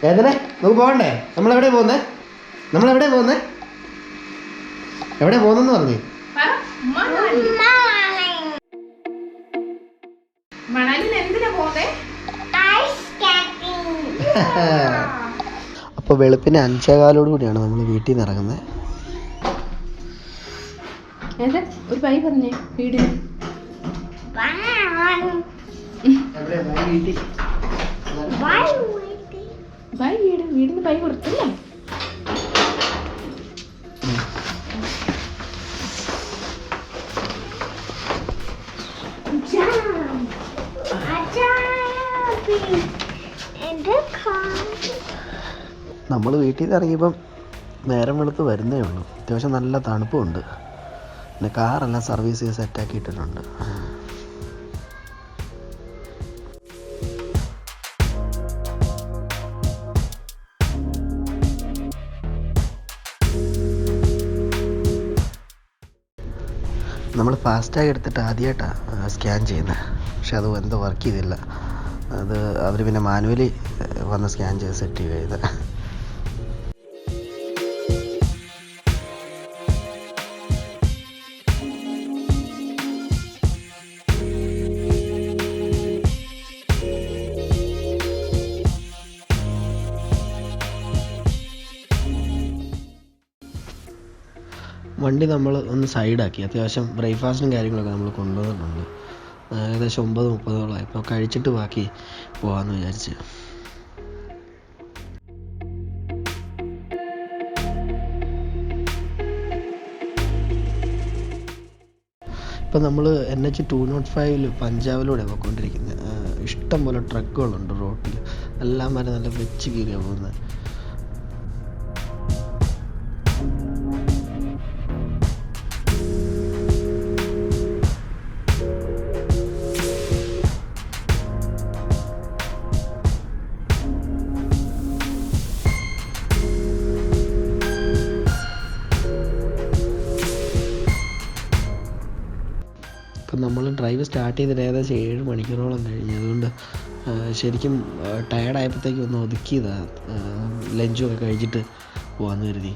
ഏതനെ നമുക്ക് പോകണ്ടേ? നമ്മളെവിടെ പോകുന്നേ? എവിടെ പോകുന്നെന്ന് പറഞ്ഞു? അപ്പോൾ വെളുപ്പിന് 5:15 കൂടിയാണ് നമ്മൾ വീട്ടിൽ നിന്ന് ഇറങ്ങുന്നത്. ഒരു ബൈ പറഞ്ഞേ വീടിന്. ബൈ വീടിന് ബൈ കൊടുത്തില്ലേ? നമ്മൾ വീട്ടിൽ നിന്ന് ഇറങ്ങിയപ്പം നേരം വെളുത്ത് വരുന്നേ ഉള്ളൂ. അത്യാവശ്യം നല്ല തണുപ്പുണ്ട്. പിന്നെ കാറെല്ലാം സർവീസ് ചെയ്ത് സെറ്റാക്കി ഇട്ടിട്ടുണ്ട്. നമ്മൾ ഫാസ്റ്റാഗ് എടുത്തിട്ട് ആദ്യമായിട്ടാണ് സ്കാൻ ചെയ്യുന്നത്. പക്ഷെ അത് എന്തോ വർക്ക് ചെയ്തില്ല. അത് അവർ പിന്നെ മാനുവലി വന്ന് സ്കാൻ ചെയ്ത് സെറ്റ് ചെയ്യുക. വണ്ടി നമ്മൾ ഒന്ന് സൈഡാക്കി. അത്യാവശ്യം ബ്രേക്ക്ഫാസ്റ്റും കാര്യങ്ങളൊക്കെ നമ്മൾ കൊണ്ടുവന്നിട്ടുണ്ട്. ഏകദേശം 9:30 ഇപ്പോൾ കഴിച്ചിട്ട് ബാക്കി പോകാമെന്ന് വിചാരിച്ച്. ഇപ്പം നമ്മൾ NH 205 പഞ്ചാബിലൂടെ പോയിക്കൊണ്ടിരിക്കുന്നത്. ഇഷ്ടം പോലെ ട്രക്കുകളുണ്ട് റോട്ടിൽ. എല്ലാം വരെ നല്ല വെച്ച് കീറിയാണ് പോകുന്നത്. ഇപ്പം നമ്മൾ ഡ്രൈവ് സ്റ്റാർട്ട് ചെയ്തിട്ട് ഏകദേശം 7 മണിക്കൂറോളം കഴിഞ്ഞു. അതുകൊണ്ട് ശരിക്കും ടയർഡായപ്പോഴത്തേക്കും ഒന്ന് ഒതുക്കിയതാണ്. ലഞ്ചൊക്കെ കഴിച്ചിട്ട് പോകാമെന്ന് കരുതി.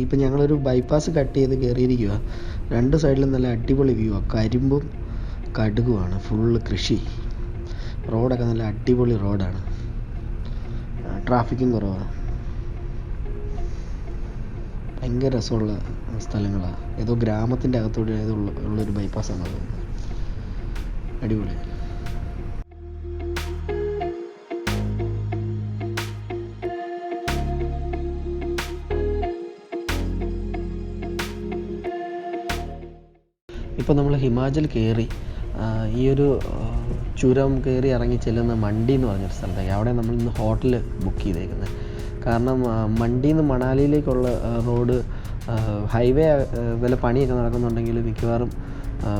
ഇപ്പം ഞങ്ങളൊരു ബൈപ്പാസ് കട്ട് ചെയ്ത് കയറിയിരിക്കുക. 2 സൈഡിലും നല്ല അടിപൊളി വ്യൂ ആണ്. കരിമ്പും കടുകുമാണ്, ഫുള്ള് കൃഷി. റോഡൊക്കെ നല്ല അടിപൊളി റോഡാണ്. ട്രാഫിക്കും കുറവാണ്. ഭയങ്കര രസമുള്ള സ്ഥലങ്ങളാണ്. ഏതോ ഗ്രാമത്തിൻ്റെ അകത്തൂടെ ഉള്ളൊരു ബൈപ്പാസാണ് തോന്നുന്നത്. അടിപൊളി. ഇപ്പോൾ നമ്മൾ ഹിമാചൽ കയറി ഈ ഒരു ചുരം കയറി ഇറങ്ങി ചെല്ലുന്ന മണ്ടി എന്ന് പറഞ്ഞൊരു സ്ഥലത്തേക്ക്. അവിടെ നമ്മൾ ഇന്ന് ഹോട്ടൽ ബുക്ക് ചെയ്തേക്കുന്നത്. കാരണം മണ്ടിയിൽ നിന്ന് മണാലിയിലേക്കുള്ള റോഡ് ഹൈവേ വല്ല പണിയൊക്കെ നടക്കുന്നുണ്ടെങ്കിൽ മിക്കവാറും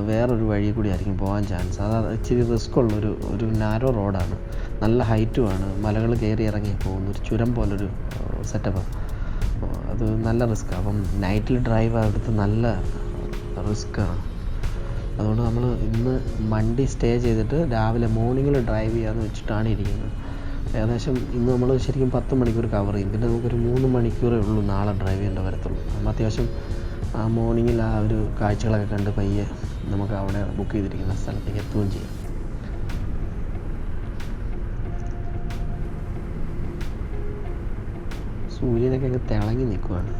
വേറൊരു വഴി കൂടി ആയിരിക്കും പോകാൻ ചാൻസ്. അത് ഇച്ചിരി റിസ്ക് ഉള്ളൊരു നാരോ റോഡാണ്. നല്ല ഹൈറ്റുമാണ്. മലകൾ കയറി ഇറങ്ങി പോകുന്ന ഒരു ചുരം പോലൊരു സെറ്റപ്പ്. അത് നല്ല റിസ്ക്കാണ്. അപ്പം നൈറ്റിൽ ഡ്രൈവ് എടുത്ത് നല്ല റിസ്ക്കാണ്. അതുകൊണ്ട് നമ്മൾ ഇന്ന് മണ്ടി സ്റ്റേ ചെയ്തിട്ട് രാവിലെ മോർണിംഗിൽ ഡ്രൈവ് ചെയ്യാമെന്ന് വെച്ചിട്ടാണ് ഇരിക്കുന്നത്. ഏകദേശം ഇന്ന് നമ്മൾ ശരിക്കും 10 മണിക്കൂർ കവർ ചെയ്യും. പിന്നെ നമുക്കൊരു 3 മണിക്കൂറേ ഉള്ളൂ നാളെ ഡ്രൈവ് ചെയ്യേണ്ട വരത്തുള്ളൂ. നമ്മൾ അത്യാവശ്യം മോർണിംഗിൽ ആ ഒരു കാഴ്ചകളൊക്കെ കണ്ട് പയ്യെ നമുക്ക് അവിടെ ബുക്ക് ചെയ്തിരിക്കുന്ന സ്ഥലത്തേക്ക് എത്തുകയും ചെയ്യാം. സൂര്യനൊക്കെ അങ്ങ് തിളങ്ങി നിൽക്കുവാണ്.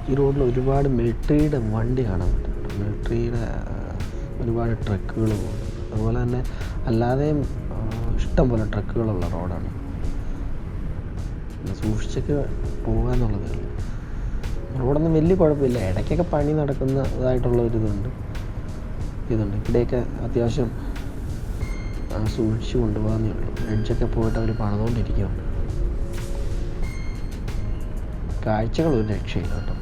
ഈ റോഡിൽ ഒരുപാട് മിലിറ്ററിയുടെ വണ്ടി കാണാൻ പറ്റുന്നുണ്ട്. മിലിറ്ററിയുടെ ഒരുപാട് ട്രക്കുകൾ പോകുന്നുണ്ട്. അതുപോലെ തന്നെ അല്ലാതെയും ഇഷ്ടം പോലെ ട്രക്കുകളുള്ള റോഡാണ്. സൂക്ഷിച്ചൊക്കെ പോകുക എന്നുള്ളതേ ഉള്ളൂ. റോഡൊന്നും വലിയ കുഴപ്പമില്ല, ഇടയ്ക്കൊക്കെ പണി നടക്കുന്നതായിട്ടുള്ള ഇതുണ്ട്. ഇവിടെയൊക്കെ അത്യാവശ്യം സൂക്ഷിച്ച് കൊണ്ടുപോകാന്നേ ഉള്ളൂ. എഡ്ജൊക്കെ പോയിട്ട് അവർ പണിതുകൊണ്ടിരിക്കുകയാണ്. കാഴ്ചകൾ ഒരു രക്ഷയില്ല കേട്ടോ.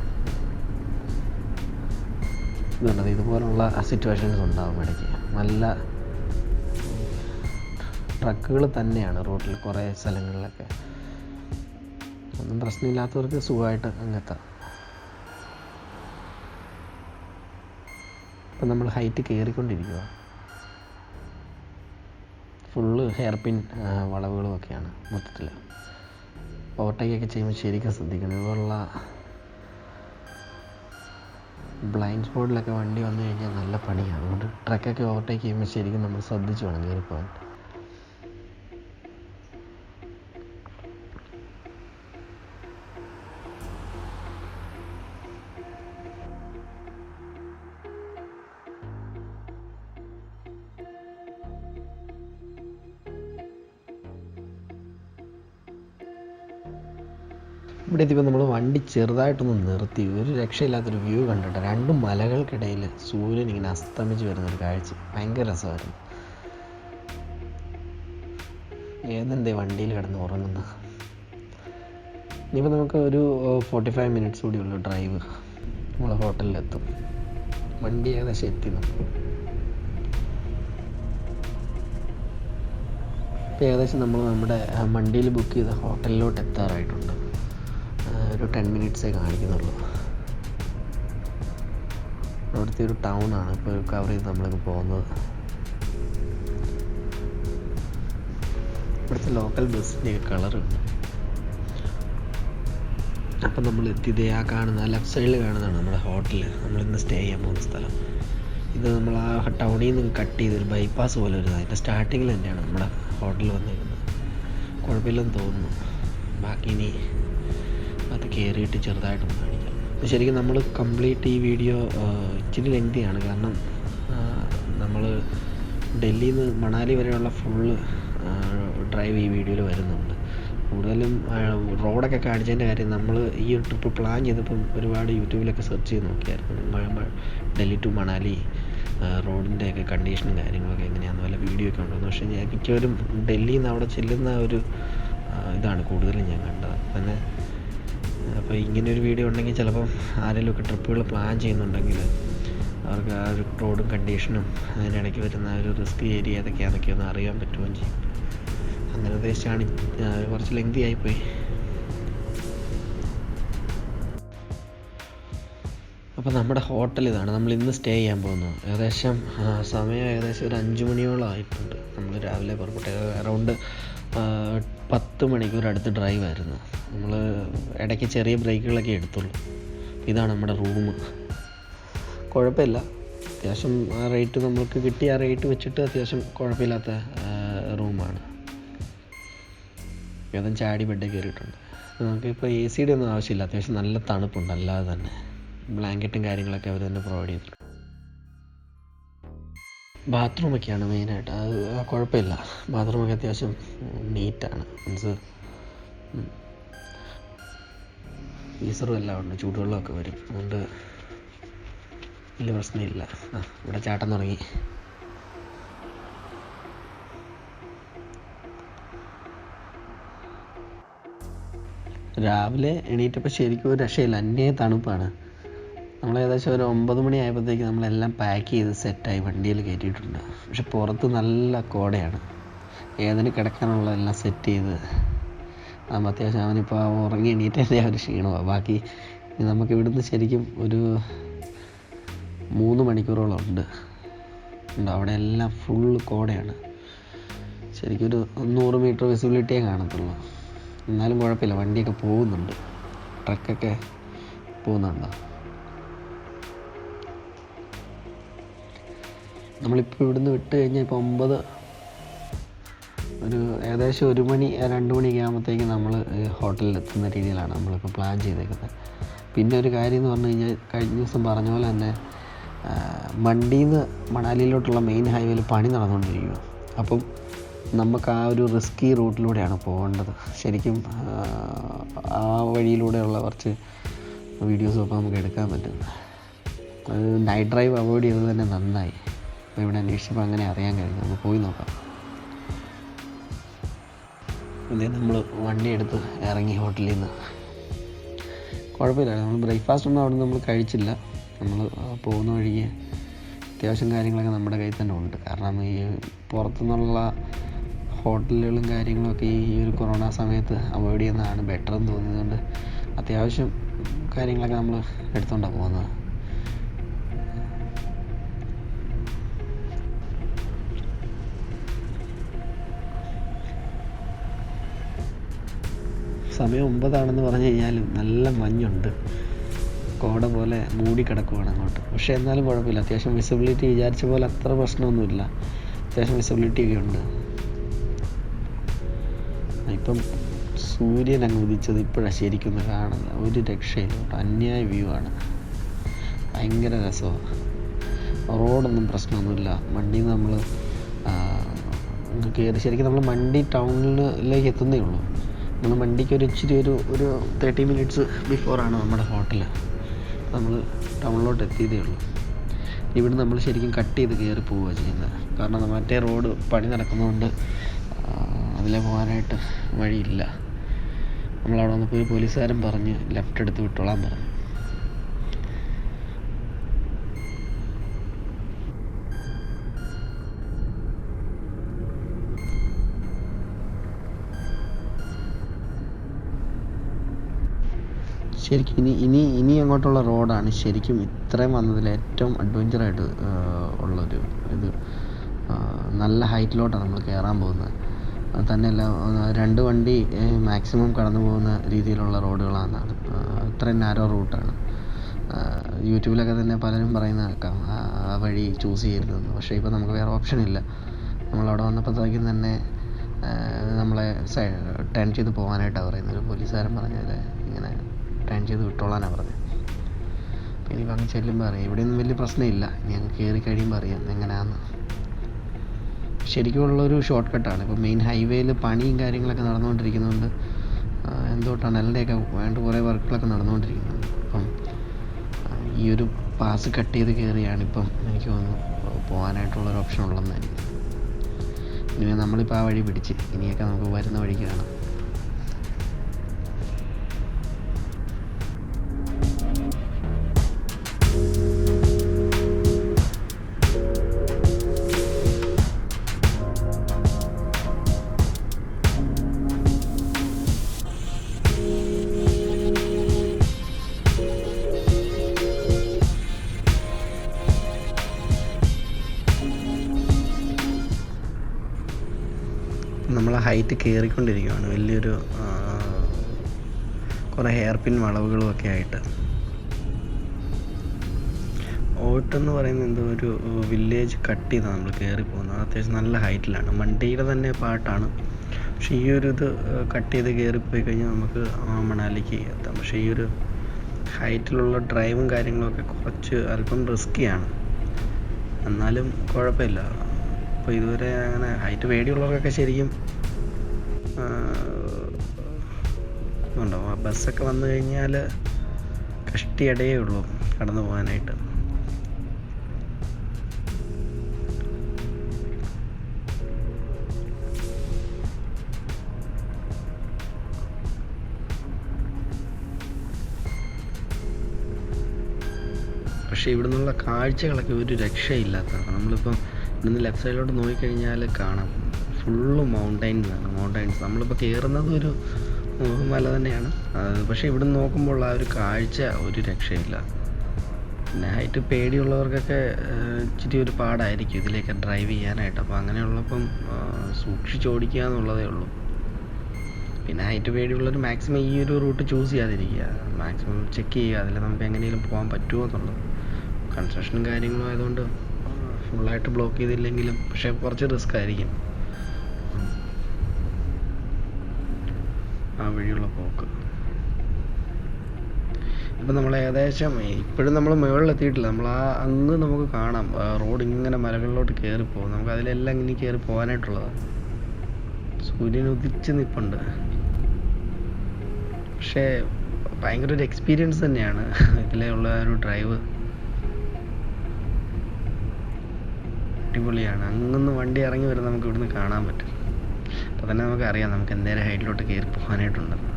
ഇതുണ്ടത് ഇതുപോലുള്ള സിറ്റുവേഷൻസ് ഉണ്ടാകും ഇടയ്ക്ക്. നല്ല ട്രക്കുകൾ തന്നെയാണ് റോഡിൽ കുറേ സ്ഥലങ്ങളിലൊക്കെ. ഒന്നും പ്രശ്നമില്ലാത്തവർക്ക് സുഖമായിട്ട് അങ്ങെത്താം. ഇപ്പം നമ്മൾ ഹൈറ്റ് കയറിക്കൊണ്ടിരിക്കുക. ഫുള്ള് ഹെയർ പിൻ വളവുകളുമൊക്കെയാണ് മൊത്തത്തിൽ. ഓവർടേക്കൊക്കെ ചെയ്യുമ്പോൾ ശരിക്കും ശ്രദ്ധിക്കണം. ഇതുപോലുള്ള ബ്ലൈൻഡ് സ്പോട്ടിലൊക്കെ വണ്ടി വന്നു കഴിഞ്ഞാൽ നല്ല പണിയാണ്. അതുകൊണ്ട് ട്രക്കൊക്കെ ഓവർടേക്ക് ചെയ്യുമ്പോൾ ശരിക്കും നമ്മൾ ശ്രദ്ധിച്ച് വേണം കയറിപ്പോകാൻ. ഇവിടെ എത്തിയപ്പോൾ നമ്മൾ വണ്ടി ചെറുതായിട്ടൊന്ന് നിർത്തി. ഒരു രക്ഷയില്ലാത്തൊരു വ്യൂ കണ്ടിട്ട് 2 മലകൾക്കിടയിൽ സൂര്യൻ ഇങ്ങനെ അസ്തമിച്ച് വരുന്നൊരു കാഴ്ച ഭയങ്കര രസമായിരുന്നു. ഏതെന്തേ വണ്ടിയിൽ കിടന്ന് ഉറങ്ങുന്ന. ഇനിയിപ്പോൾ നമുക്ക് ഒരു 45 മിനിറ്റ്സ് കൂടി ഉള്ളൂ ഡ്രൈവ്. നമ്മൾ ഹോട്ടലിലെത്തും. വണ്ടി ഏകദേശം എത്തി. ഇപ്പോൾ ഏകദേശം നമ്മൾ നമ്മുടെ വണ്ടിയിൽ ബുക്ക് ചെയ്ത ഹോട്ടലിലോട്ട് എത്താറായിട്ടുണ്ട്. ഒരു 10 മിനിറ്റ്സേ കാണിക്കുന്നുള്ളൂ. അവിടുത്തെ ഒരു ടൗണാണ് ഇപ്പോൾ കവർ ചെയ്ത് നമ്മളിപ്പോൾ പോകുന്നത്. ഇവിടുത്തെ ലോക്കൽ ബസ്സിൻ്റെ കളറുണ്ട്. അപ്പം നമ്മൾ എത്തിയത് ആ കാണുന്ന ലെഫ്റ്റ് സൈഡിൽ കാണുന്നതാണ് നമ്മുടെ ഹോട്ടൽ, നമ്മളിന്ന് സ്റ്റേ ചെയ്യാൻ പോകുന്ന സ്ഥലം. ഇത് നമ്മൾ ആ ടൗണിൽ നിന്ന് കട്ട് ചെയ്തൊരു ബൈപ്പാസ് പോലെ ഒരു അതിൻ്റെ സ്റ്റാർട്ടിങ്ങിൽ തന്നെയാണ് നമ്മുടെ ഹോട്ടൽ വന്നിരിക്കുന്നത്. കുഴപ്പമില്ലെന്ന് തോന്നുന്നു. ബാക്കി ഇനി അത് കയറിയിട്ട് ചെറുതായിട്ടൊന്ന് കാണിക്കാം. ശരിക്കും നമ്മൾ കംപ്ലീറ്റ് ഈ വീഡിയോ ഇച്ചിരി ലെങ്തിയാണ്. കാരണം നമ്മൾ ഡൽഹിയിൽ നിന്ന് മണാലി വരെയുള്ള ഫുള്ള് ഡ്രൈവ് ഈ വീഡിയോയിൽ വരുന്നുണ്ട്. കൂടുതലും റോഡൊക്കെ കാണിച്ചതിൻ്റെ കാര്യം നമ്മൾ ഈ ഒരു ട്രിപ്പ് പ്ലാൻ ചെയ്തപ്പം ഒരുപാട് യൂട്യൂബിലൊക്കെ സെർച്ച് ചെയ്ത് നോക്കിയായിരുന്നു. ഡൽഹി ടു മണാലി റോഡിൻ്റെയൊക്കെ കണ്ടീഷനും കാര്യങ്ങളൊക്കെ എങ്ങനെയാണെന്ന് വല്ല വീഡിയോ ഒക്കെ ഉണ്ടെന്ന്. പക്ഷേ ഞാൻ മിക്കവരും ഡൽഹിയിൽ നിന്ന് അവിടെ ചെല്ലുന്ന ഒരു ഇതാണ് കൂടുതലും ഞാൻ കണ്ടത് തന്നെ. അപ്പോൾ ഇങ്ങനൊരു വീഡിയോ ഉണ്ടെങ്കിൽ ചിലപ്പം ആരെങ്കിലുമൊക്കെ ട്രിപ്പുകൾ പ്ലാൻ ചെയ്യുന്നുണ്ടെങ്കിൽ അവർക്ക് ആ ഒരു റോഡും കണ്ടീഷനും അതിനിടയ്ക്ക് വരുന്ന ഒരു റിസ്ക് ഏരിയ ഏതൊക്കെയാണെന്നൊക്കെ ഒന്ന് അറിയാൻ പറ്റുകയും ചെയ്യും. അങ്ങനെ ഉദ്ദേശിച്ചാണ്. കുറച്ച് ലെങ്തി ആയിപ്പോയി. അപ്പോൾ നമ്മുടെ ഹോട്ടൽ ഇതാണ്. നമ്മൾ ഇന്ന് സ്റ്റേ ചെയ്യാൻ പോകുന്നത്. സമയം ഏകദേശം ഒരു 5 മണിയോളം ആയിട്ടുണ്ട്. നമ്മൾ രാവിലെ പുറപ്പെട്ട അറൗണ്ട് 10 മണിക്കൂർ അടുത്ത് ഡ്രൈവായിരുന്നു. നമ്മൾ ഇടയ്ക്ക് ചെറിയ ബ്രേക്കുകളൊക്കെ എടുത്തുള്ളൂ. ഇതാണ് നമ്മുടെ റൂം. കുഴപ്പമില്ല, അത്യാവശ്യം ആ റേറ്റ് നമുക്ക് കിട്ടിയ ആ റേറ്റ് വെച്ചിട്ട് അത്യാവശ്യം കുഴപ്പമില്ലാത്ത റൂമാണ്. ഏതും ചാടി ബെഡ് കയറിയിട്ടുണ്ട്. നമുക്കിപ്പോൾ AC ഒന്നും ആവശ്യമില്ല. അത്യാവശ്യം നല്ല തണുപ്പുണ്ട്. അല്ലാതെ തന്നെ ബ്ലാങ്കറ്റും കാര്യങ്ങളൊക്കെ അവർ തന്നെ പ്രൊവൈഡ് ചെയ്തിട്ടുണ്ട്. ബാത്റൂമൊക്കെയാണ് മെയിനായിട്ട്. അത് കുഴപ്പമില്ല. ബാത്റൂമൊക്കെ അത്യാവശ്യം നീറ്റാണ്. മീൻസ് ഗീസറും എല്ലാം ഉണ്ട്. ചൂടുവെള്ളമൊക്കെ വരും. അതുകൊണ്ട് വലിയ പ്രശ്നമില്ല. ഇവിടെ ചാട്ടം തുടങ്ങി. രാവിലെ എണീറ്റപ്പോൾ ശരിക്കും ഒരു രക്ഷയില്ല. അന്യ തണുപ്പാണ്. നമ്മൾ ഏകദേശം ഒരു 9 മണി ആയപ്പോഴത്തേക്ക് നമ്മളെല്ലാം പാക്ക് ചെയ്ത് സെറ്റായി വണ്ടിയിൽ കയറ്റിയിട്ടുണ്ട്. പക്ഷെ പുറത്ത് നല്ല കോടയാണ്. ഏതിന് കിടക്കാനുള്ളതെല്ലാം സെറ്റ് ചെയ്ത് അത്യാവശ്യം അവനിപ്പോൾ ഉറങ്ങി എണീറ്റതിൻ്റെ ഒരു ക്ഷീണമാണ്. ബാക്കി നമുക്ക് ഇവിടുന്ന് ശരിക്കും ഒരു 3 മണിക്കൂറോളം ഉണ്ട്. അവിടെ എല്ലാം ഫുള്ള് കോടയാണ്. ശരിക്കും ഒരു 100 മീറ്റർ വിസിബിലിറ്റിയേ കാണത്തുള്ളൂ. എന്നാലും കുഴപ്പമില്ല, വണ്ടിയൊക്കെ പോകുന്നുണ്ട്. ട്രക്കൊക്കെ പോകുന്നുണ്ടോ. നമ്മളിപ്പോൾ ഇവിടുന്ന് വിട്ട് കഴിഞ്ഞാൽ ഇപ്പോൾ 9 ഒരു ഏകദേശം 1 മണി 2 മണിയൊക്കെ ആകുമ്പോഴത്തേക്കും നമ്മൾ ഹോട്ടലിൽ എത്തുന്ന രീതിയിലാണ് നമ്മളിപ്പോൾ പ്ലാൻ ചെയ്തേക്കുന്നത്. പിന്നെ ഒരു കാര്യം എന്ന് പറഞ്ഞു കഴിഞ്ഞാൽ കഴിഞ്ഞ ദിവസം പറഞ്ഞ പോലെ തന്നെ മണ്ടിയിൽ നിന്ന് മണാലിയിലോട്ടുള്ള മെയിൻ ഹൈവേയിൽ പണി നടന്നുകൊണ്ടിരിക്കുക. അപ്പം നമുക്ക് ആ ഒരു റിസ്കി റൂട്ടിലൂടെയാണ് പോകേണ്ടത്. ശരിക്കും ആ വഴിയിലൂടെയുള്ള കുറച്ച് വീഡിയോസും ഒക്കെ നമുക്ക് എടുക്കാൻ പറ്റും. അത് നൈറ്റ് ഡ്രൈവ് അവോയ്ഡ് ചെയ്തത് തന്നെ നന്നായി. അപ്പോൾ ഇവിടെ അന്വേഷിച്ചപ്പോൾ അങ്ങനെ അറിയാൻ കഴിഞ്ഞു. നമുക്ക് പോയി നോക്കാം. ഇതേ നമ്മൾ വണ്ടി എടുത്ത് ഇറങ്ങി ഹോട്ടലിൽ നിന്ന്. കുഴപ്പമില്ല, നമ്മൾ ബ്രേക്ക്ഫാസ്റ്റ് ഒന്നും അവിടെ നമ്മൾ കഴിച്ചില്ല. നമ്മൾ പോകുന്ന വഴിക്ക് അത്യാവശ്യം കാര്യങ്ങളൊക്കെ നമ്മുടെ കയ്യിൽ തന്നെ ഉണ്ട്. കാരണം ഈ പുറത്തുനിന്നുള്ള ഹോട്ടലുകളും കാര്യങ്ങളൊക്കെ ഈ ഒരു കൊറോണ സമയത്ത് അവോയ്ഡ് ചെയ്യുന്നതാണ് ബെറ്റർ എന്ന് തോന്നിയതുകൊണ്ട് അത്യാവശ്യം കാര്യങ്ങളൊക്കെ നമ്മൾ എടുത്തുകൊണ്ടാണ് പോകുന്നത്. സമയം 9 പറഞ്ഞു കഴിഞ്ഞാലും നല്ല മഞ്ഞുണ്ട്, കോട പോലെ മൂടി കിടക്കുവാണ് അങ്ങോട്ട്. പക്ഷേ എന്നാലും കുഴപ്പമില്ല, അത്യാവശ്യം വിസിബിലിറ്റി വിചാരിച്ച പോലെ അത്ര പ്രശ്നമൊന്നുമില്ല. അത്യാവശ്യം വിസിബിലിറ്റി ഒക്കെ ഉണ്ട്. ഇപ്പം സൂര്യൻ അങ്ങ് ഉദിച്ചത് ഇപ്പോഴാണ് ശരിക്കും കാണുന്നത്. ഒരു രക്ഷയില്ല, അന്യായ വ്യൂ ആണ്, ഭയങ്കര രസമാണ്. റോഡൊന്നും പ്രശ്നമൊന്നുമില്ല. വണ്ടിയിൽ നിന്ന് നമ്മൾ കയറി ശരിക്കും നമ്മൾ മണ്ടി ടൗണിലേക്ക് എത്തുന്നേ ഉള്ളൂ. നമ്മൾ വണ്ടിക്ക് ഇച്ചിരി ഒരു 30 മിനിറ്റ്സ് ബിഫോറാണ് നമ്മുടെ ഹോട്ടൽ. നമ്മൾ ടൗണിലോട്ട് എത്തിയതേ ഉള്ളൂ. ഇവിടെ നമ്മൾ ശരിക്കും കട്ട് ചെയ്ത് കയറി പോവുകയാണ് ചെയ്യുന്നത്. കാരണം മറ്റേ റോഡ് പണി നടക്കുന്നതുകൊണ്ട് അതിലെ പോകാനായിട്ട് വഴിയില്ല. നമ്മളവിടെ വന്നപ്പോൾ ഒരു പോലീസുകാരൻ പറഞ്ഞ് ലെഫ്റ്റ് എടുത്ത് വിട്ടോളാൻ പറഞ്ഞു. ശരിക്കും ഇനി അങ്ങോട്ടുള്ള റോഡാണ് ശരിക്കും ഇത്രയും വന്നതിൽ ഏറ്റവും അഡ്വഞ്ചറായിട്ട് ഉള്ളൊരു ഇത്. നല്ല ഹൈറ്റിലോട്ടാണ് നമ്മൾ കയറാൻ പോകുന്നത്. അത് തന്നെയല്ല, 2 വണ്ടി മാക്സിമം കടന്നു പോകുന്ന രീതിയിലുള്ള റോഡുകളാണ്. ഇത്രയും നാരോ റൂട്ടാണ്. യൂട്യൂബിലൊക്കെ തന്നെ പലരും പറയുന്നത് കേൾക്കാം ആ വഴി ചൂസ് ചെയ്യരുതെന്ന്. പക്ഷേ ഇപ്പോൾ നമുക്ക് വേറെ ഓപ്ഷൻ ഇല്ല. നമ്മളവിടെ വന്നപ്പോഴത്തേക്കും തന്നെ നമ്മളെ ടേൺ ചെയ്ത് പോകാനായിട്ടാണ് പറയുന്നത്. ഒരു പോലീസുകാരൻ പറഞ്ഞാൽ ഇങ്ങനെ ടേൺ ചെയ്ത് വിട്ടോളാനാണ് പറഞ്ഞത്. ഇനി അങ്ങ് ചെല്ലുമ്പോൾ അറിയാം. ഇവിടെയൊന്നും വലിയ പ്രശ്നമില്ല. ഞങ്ങൾ കയറി കഴിയുമ്പോൾ അറിയാം എങ്ങനെയാണെന്ന്. ശരിക്കുമുള്ളൊരു ഷോർട്ട് കട്ടാണ്. ഇപ്പോൾ മെയിൻ ഹൈവേയിൽ പണിയും കാര്യങ്ങളൊക്കെ നടന്നുകൊണ്ടിരിക്കുന്നതുകൊണ്ട് എന്തോ ടണലിൻ്റെയൊക്കെ വേണ്ട കുറേ വർക്കുകളൊക്കെ നടന്നുകൊണ്ടിരിക്കുന്നുണ്ട്. അപ്പം ഈ ഒരു പാസ് കട്ട് ചെയ്ത് കയറിയാണിപ്പം എനിക്ക് തോന്നുന്നു പോകാനായിട്ടുള്ളൊരു ഓപ്ഷൻ ഉള്ളതെന്നായിരിക്കും. ഇനി നമ്മളിപ്പോൾ ആ വഴി പിടിച്ച് ഇനിയൊക്കെ നമുക്ക് വരുന്ന വഴിക്ക് കാണാം. നമ്മൾ ഹൈറ്റ് കയറിക്കൊണ്ടിരിക്കുകയാണ്. വലിയൊരു കുറേ ഹെയർ പിൻ വളവുകളും ഒക്കെ ആയിട്ട്. ഓട്ടെന്ന് പറയുന്നത് എന്തോ ഒരു വില്ലേജ് കട്ട് ചെയ്താണ് നമ്മൾ കയറി പോകുന്നത്. അത്യാവശ്യം നല്ല ഹൈറ്റിലാണ്. മണ്ടിയുടെ തന്നെ പാട്ടാണ്. പക്ഷേ ഈ ഒരു ഇത് കട്ട് ചെയ്ത് കയറിപ്പോയി കഴിഞ്ഞാൽ നമുക്ക് മണാലിക്ക് എത്താം. പക്ഷേ ഈ ഒരു ഹൈറ്റിലുള്ള ഡ്രൈവും കാര്യങ്ങളൊക്കെ കുറച്ച് അല്പം റിസ്ക്കിയാണ്. എന്നാലും കുഴപ്പമില്ല. അപ്പോൾ ഇതുവരെ അങ്ങനെ ഹൈറ്റ് പേടിയുള്ളവർക്കൊക്കെ ശരിക്കും ഉണ്ടാവും. ആ ബസ്സൊക്കെ വന്നു കഴിഞ്ഞാൽ കഷ്ടിയടയേ ഉള്ളൂ കടന്നു പോകാനായിട്ട്. പക്ഷേ ഇവിടെ നിന്നുള്ള കാഴ്ചകളൊക്കെ ഒരു രക്ഷയില്ലാത്തതാണ്. നമ്മളിപ്പം ഇവിടുന്ന് ലെഫ്റ്റ് സൈഡിലോട്ട് നോക്കിക്കഴിഞ്ഞാൽ കാണാം ഫുള്ള് മൗണ്ടൈൻസാണ്. നമ്മളിപ്പോൾ കയറുന്നത് ഒരു മല തന്നെയാണ്. പക്ഷേ ഇവിടെ നിന്ന് നോക്കുമ്പോൾ ആ ഒരു കാഴ്ച ഒരു രക്ഷയില്ല. പിന്നെ ഹൈറ്റ് പേടിയുള്ളവർക്കൊക്കെ ഇച്ചിരി ഒരു പാടായിരിക്കും ഇതിലേക്ക് ഡ്രൈവ് ചെയ്യാനായിട്ട്. അപ്പോൾ അങ്ങനെയുള്ളപ്പം സൂക്ഷിച്ചോടിക്കുക എന്നുള്ളതേ ഉള്ളൂ. പിന്നെ ഹൈറ്റ് പേടിയുള്ളവർ മാക്സിമം ഈ ഒരു റൂട്ട് ചൂസ് ചെയ്യാതിരിക്കുക. മാക്സിമം ചെക്ക് ചെയ്യുക അതിൽ നമുക്ക് എങ്ങനെയെങ്കിലും പോകാൻ പറ്റുമോ എന്നുള്ളത്. കൺസ്ട്രക്ഷനും കാര്യങ്ങളും ആയതുകൊണ്ട് ഫുള്ളായിട്ട് ബ്ലോക്ക് ചെയ്തില്ലെങ്കിലും പക്ഷേ കുറച്ച് റിസ്ക് ആയിരിക്കും ആ വഴിയുള്ള പോക്ക്. ഇപ്പം നമ്മൾ ഏകദേശം ഇപ്പോഴും നമ്മൾ മുകളിലെത്തിയിട്ടില്ല. നമ്മൾ അങ്ങ് നമുക്ക് കാണാം റോഡ് ഇങ്ങനെ മലകളിലോട്ട് കയറിപ്പോകും. നമുക്ക് അതിലെല്ലാം ഇങ്ങനെ കയറി പോകാനായിട്ടുള്ളതാണ്. സൂര്യൻ ഉദിച്ച് നിൽപ്പുണ്ട്. പക്ഷേ ഭയങ്കര ഒരു എക്സ്പീരിയൻസ് തന്നെയാണ് ഇതിലുള്ള ഒരു ഡ്രൈവ്. അടിപൊളിയാണ്. അങ്ങൊന്ന് വണ്ടി ഇറങ്ങി വരെ നമുക്ക് ഇവിടുന്ന് കാണാൻ പറ്റും. അപ്പോൾ തന്നെ നമുക്കറിയാം നമുക്ക് എന്തേരം ഹൈറ്റിലോട്ട് കയറി പോകാനായിട്ടുണ്ടെന്ന്.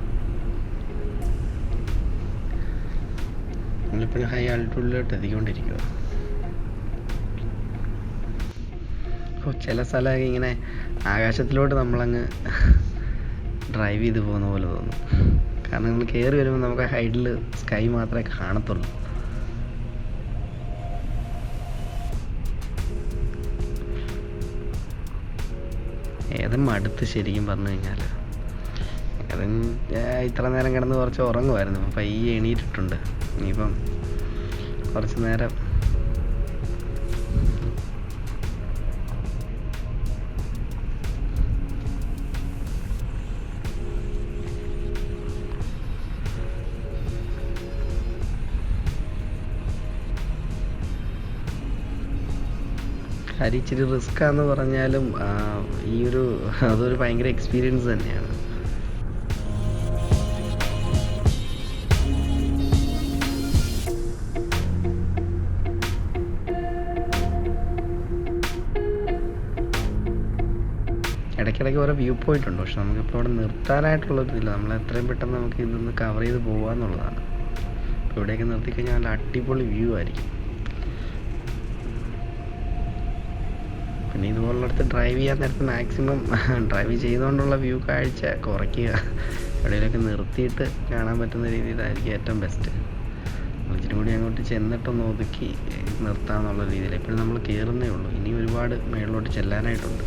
നമ്മളിപ്പോഴും ഹൈ ആൾട്ടിറ്റ്യൂഡിലോട്ട് എത്തിക്കൊണ്ടിരിക്കുക. ചില സ്ഥലമൊക്കെ ഇങ്ങനെ ആകാശത്തിലോട്ട് നമ്മളങ്ങ് ഡ്രൈവ് ചെയ്ത് പോകുന്ന പോലെ തോന്നും. കാരണം നമ്മൾ കയറി വരുമ്പോൾ നമുക്ക് ഹൈറ്റിൽ സ്കൈ മാത്രമേ കാണത്തുള്ളൂ. ഏതും മടുത്ത് ശരിക്കും പറഞ്ഞു കഴിഞ്ഞാൽ. ഏതും ഇത്ര നേരം കിടന്ന് കുറച്ച് ഉറങ്ങുമായിരുന്നു. അപ്പം പയ്യെ എണീറ്റിട്ടുണ്ട്. ഇനിയിപ്പം കുറച്ച് നേരം ഇച്ചിരി റിസ്ക്കാന്ന് പറഞ്ഞാലും അതൊരു ഭയങ്കര എക്സ്പീരിയൻസ് തന്നെയാണ്. ഇടയ്ക്കിടയ്ക്ക് ഓരോ വ്യൂ പോയിന്റ് ഉണ്ട്. പക്ഷെ നമുക്കിപ്പോൾ അവിടെ നിർത്താനായിട്ടുള്ളൊരിതില്ല. നമ്മൾ എത്രയും പെട്ടെന്ന് നമുക്ക് ഇതൊന്ന് കവർ ചെയ്ത് പോകാമെന്നുള്ളതാണ്. ഇപ്പോൾ ഇവിടെയൊക്കെ നിർത്തിക്കഴിഞ്ഞാൽ നല്ല അടിപൊളി വ്യൂ ആയിരിക്കും. പിന്നെ ഇതുപോലുള്ളടത്ത് ഡ്രൈവ് ചെയ്യാൻ നേരത്ത് മാക്സിമം ഡ്രൈവ് ചെയ്തുകൊണ്ടുള്ള വ്യൂ കാഴ്ച കുറയ്ക്കുക. എവിടെയെങ്കിലുമൊക്കെ നിർത്തിയിട്ട് കാണാൻ പറ്റുന്ന രീതിയിലായിരിക്കും ഏറ്റവും ബെസ്റ്റ്. ഇച്ചിരി കൂടി അങ്ങോട്ട് ചെന്നിട്ടൊന്ന് ഒതുക്കി നിർത്താമെന്നുള്ള രീതിയിൽ. എപ്പോഴും നമ്മൾ കയറുന്നേ ഉള്ളൂ. ഇനി ഒരുപാട് മേളിലോട്ട് ചെല്ലാനായിട്ടുണ്ട്.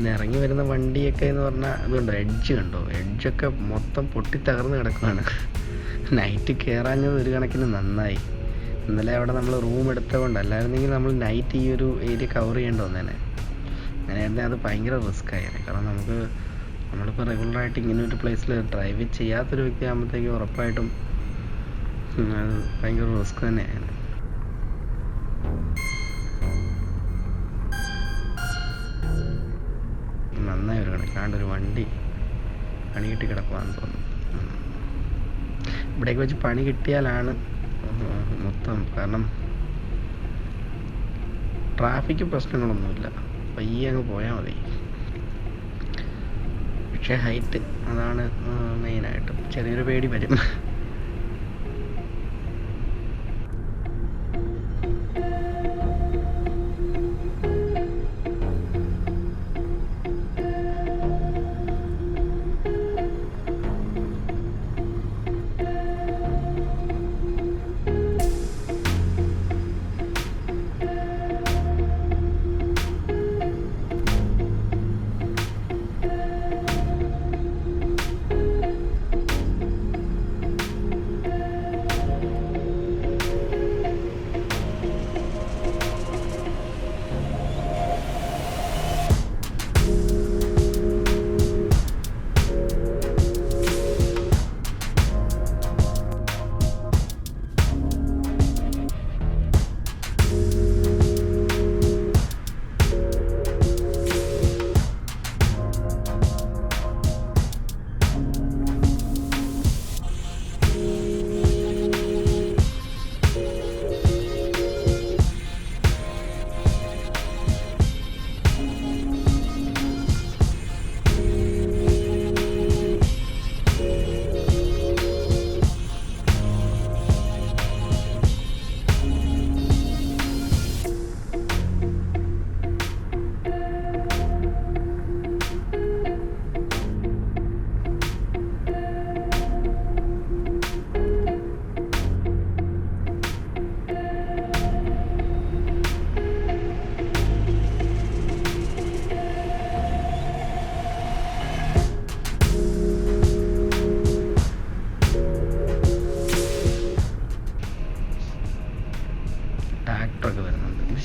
ഇറങ്ങി വരുന്ന വണ്ടിയൊക്കെ എന്ന് പറഞ്ഞാൽ അതുകൊണ്ടോ എഡ്ജ് കണ്ടോ? എഡ്ജൊക്കെ മൊത്തം പൊട്ടി തകർന്ന് കിടക്കുകയാണ്. നൈറ്റ് കയറാഞ്ഞത് ഒരു കണക്കിന് നന്നായി. ഇന്നലെ അവിടെ നമ്മൾ റൂം എടുത്തതുകൊണ്ട്, അല്ലായിരുന്നെങ്കിൽ നമ്മൾ നൈറ്റ് ഈ ഒരു ഏരിയ കവർ ചെയ്യേണ്ടി വന്നേനെ. അങ്ങനെയായിരുന്നെങ്കിൽ അത് ഭയങ്കര റിസ്ക് ആയേനെ. കാരണം നമ്മളിപ്പോൾ റെഗുലറായിട്ട് ഇങ്ങനെ ഒരു പ്ലേസിൽ ഡ്രൈവ് ചെയ്യാത്തൊരു വ്യക്തി ആകുമ്പോഴത്തേക്കും ഉറപ്പായിട്ടും അത് ഭയങ്കര റിസ്ക് തന്നെയാണ്. നന്നായി ഒരു കണക്കാണ്ടൊരു വണ്ടി പണി കിട്ടി കിടക്കുവാന്ന് തോന്നുന്നു. ഇവിടേക്ക് വെച്ച് പണി കിട്ടിയാലാണ് മൊത്തം. കാരണം ട്രാഫിക് പ്രശ്നങ്ങളൊന്നുമില്ല, പയ്യെ അങ്ങ് പോയാൽ മതി. പക്ഷേ ഹൈറ്റ് അതാണ് മെയിനായിട്ട് ചെറിയൊരു പേടി വരും.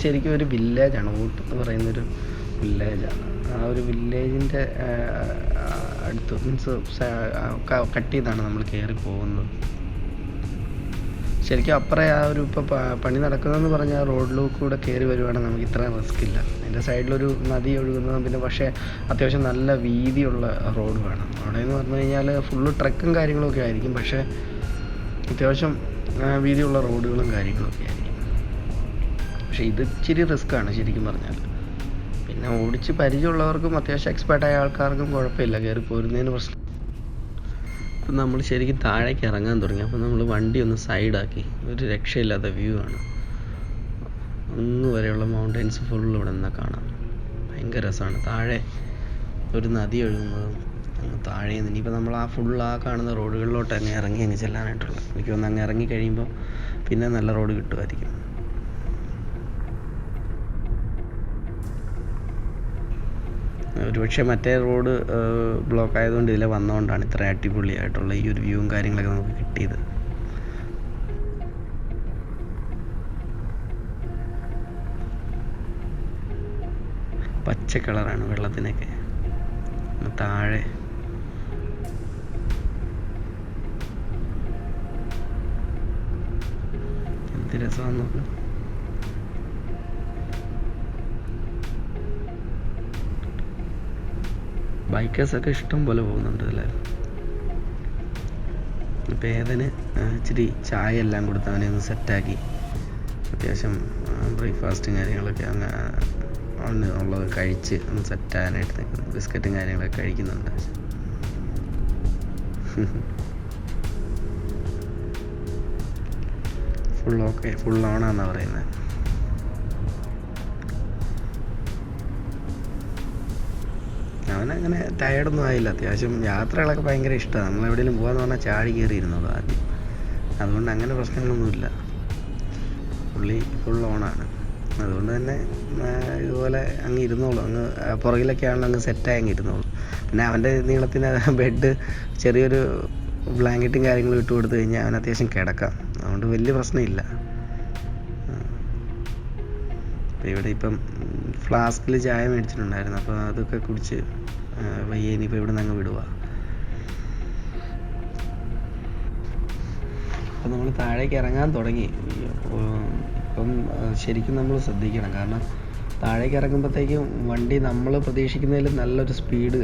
ശരിക്കും ഒരു വില്ലേജാണ്. ഊട്ട് എന്ന് പറയുന്നൊരു വില്ലേജാണ്. ആ ഒരു വില്ലേജിൻ്റെ അടുത്ത് മീൻസ് കട്ട് ചെയ്താണ് നമ്മൾ കയറി പോകുന്നത്. ശരിക്കും അപ്പുറം ആ ഒരു ഇപ്പോൾ പണി നടക്കുന്നതെന്ന് പറഞ്ഞാൽ ആ റോഡിലൂടെ കൂടെ കയറി വരുവാണെങ്കിൽ നമുക്ക് ഇത്രയും റിസ്ക് ഇല്ല. അതിൻ്റെ സൈഡിലൊരു നദി ഒഴുകുന്നതും പിന്നെ പക്ഷേ അത്യാവശ്യം നല്ല വീതിയുള്ള റോഡ് വേണം. അവിടെ എന്ന് പറഞ്ഞു കഴിഞ്ഞാൽ ഫുള്ള് ട്രക്കും കാര്യങ്ങളൊക്കെ ആയിരിക്കും, പക്ഷേ അത്യാവശ്യം വീതിയുള്ള റോഡുകളും കാര്യങ്ങളൊക്കെ ആയിരിക്കും. പക്ഷേ ഇത് ഇച്ചിരി റിസ്ക്കാണ് ശരിക്കും പറഞ്ഞാൽ. പിന്നെ ഓടിച്ച് പരിചയമുള്ളവർക്കും അത്യാവശ്യം എക്സ്പേർട്ടായ ആൾക്കാർക്കും കുഴപ്പമില്ല, കയറി പോരുന്നതിന് പ്രശ്നം. അപ്പം നമ്മൾ ശരിക്കും താഴേക്ക് ഇറങ്ങാൻ തുടങ്ങി. അപ്പോൾ നമ്മൾ വണ്ടി ഒന്ന് സൈഡാക്കി. ഒരു രക്ഷയില്ലാത്ത വ്യൂ ആണ്. അങ്ങ് വരെയുള്ള മൗണ്ടൻസ് ഫുള്ള് ഇവിടെ നിന്നാൽ കാണാം. ഭയങ്കര രസമാണ്. താഴെ ഒരു നദി ഒഴുകുന്നതും അങ്ങ് താഴെ നിന്ന് ഇനിയിപ്പോൾ നമ്മൾ ആ കാണുന്ന റോഡുകളിലോട്ട് അങ്ങ് ചെല്ലാനായിട്ടുള്ള. എനിക്ക് തോന്നുന്നു അങ്ങ് ഇറങ്ങി കഴിയുമ്പോൾ പിന്നെ നല്ല റോഡ് കിട്ടുമായിരിക്കും. ഒരുപക്ഷെ മറ്റേ റോഡ് ബ്ലോക്ക് ആയതുകൊണ്ട് ഇതിലെ വന്നതുകൊണ്ടാണ് ഇത്ര അടിപൊളിയായിട്ടുള്ള ഈ ഒരു വ്യൂവും കാര്യങ്ങളൊക്കെ നമുക്ക് കിട്ടിയത്. പച്ച കളറാണ് വെള്ളത്തിനൊക്കെ. താഴെ എന്ത് രസമാണെന്ന് നോക്ക്. ബൈക്കേഴ്സൊക്കെ ഇഷ്ടം പോലെ പോകുന്നുണ്ട് ഇതിൽ. ഇപ്പം ഏതിന് ഇച്ചിരി ചായ എല്ലാം കൊടുത്ത് അവനെ ഒന്ന് സെറ്റാക്കി അത്യാവശ്യം ബ്രേക്ക്ഫാസ്റ്റും കാര്യങ്ങളൊക്കെ അവന് ഉള്ളത് കഴിച്ച് ഒന്ന് സെറ്റാകാനായിട്ട് നിൽക്കുന്നു. ബിസ്ക്കറ്റും കാര്യങ്ങളൊക്കെ കഴിക്കുന്നുണ്ട്. ഫുൾ ഓണാന്നാണ് പറയുന്നത്. അവനങ്ങനെ ടയേർഡൊന്നും ആയില്ല. അത്യാവശ്യം യാത്രകളൊക്കെ ഭയങ്കര ഇഷ്ടമാണ്. നമ്മളെവിടെയെങ്കിലും പോകാമെന്ന് പറഞ്ഞാൽ ചാടി കയറി ഇരുന്നത് ആദ്യം. അതുകൊണ്ട് അങ്ങനെ പ്രശ്നങ്ങളൊന്നുമില്ല. പുള്ളി ഫുൾ ഓണാണ്. അതുകൊണ്ട് തന്നെ ഇതുപോലെ അങ്ങ് ഇരുന്നോളൂ. അങ്ങ് പുറകിലൊക്കെ ആണല്ലോ അങ്ങ് സെറ്റായി അങ്ങ് ഇരുന്നോളൂ. പിന്നെ അവൻ്റെ നീളത്തിന് ബെഡ് ചെറിയൊരു ബ്ലാങ്കറ്റും കാര്യങ്ങളും ഇട്ട് കൊടുത്തു കഴിഞ്ഞാൽ അവൻ അത്യാവശ്യം കിടക്കാം. അതുകൊണ്ട് വലിയ പ്രശ്നമില്ല. ഇവിടെ ഇപ്പം ഫ്ലാസ്കിൽ ചായ മേടിച്ചിട്ടുണ്ടായിരുന്നു. അപ്പോൾ അതൊക്കെ കുടിച്ച് വയ്യ. ഇനിയിപ്പോൾ ഇവിടെ നിന്ന് അങ്ങ് വിടുക. അപ്പോൾ നമ്മൾ താഴേക്ക് ഇറങ്ങാൻ തുടങ്ങി. ഇപ്പം ശരിക്കും നമ്മൾ ശ്രദ്ധിക്കണം. കാരണം താഴേക്ക് ഇറങ്ങുമ്പോഴത്തേക്കും വണ്ടി നമ്മൾ പ്രതീക്ഷിക്കുന്നതിലും നല്ലൊരു സ്പീഡ്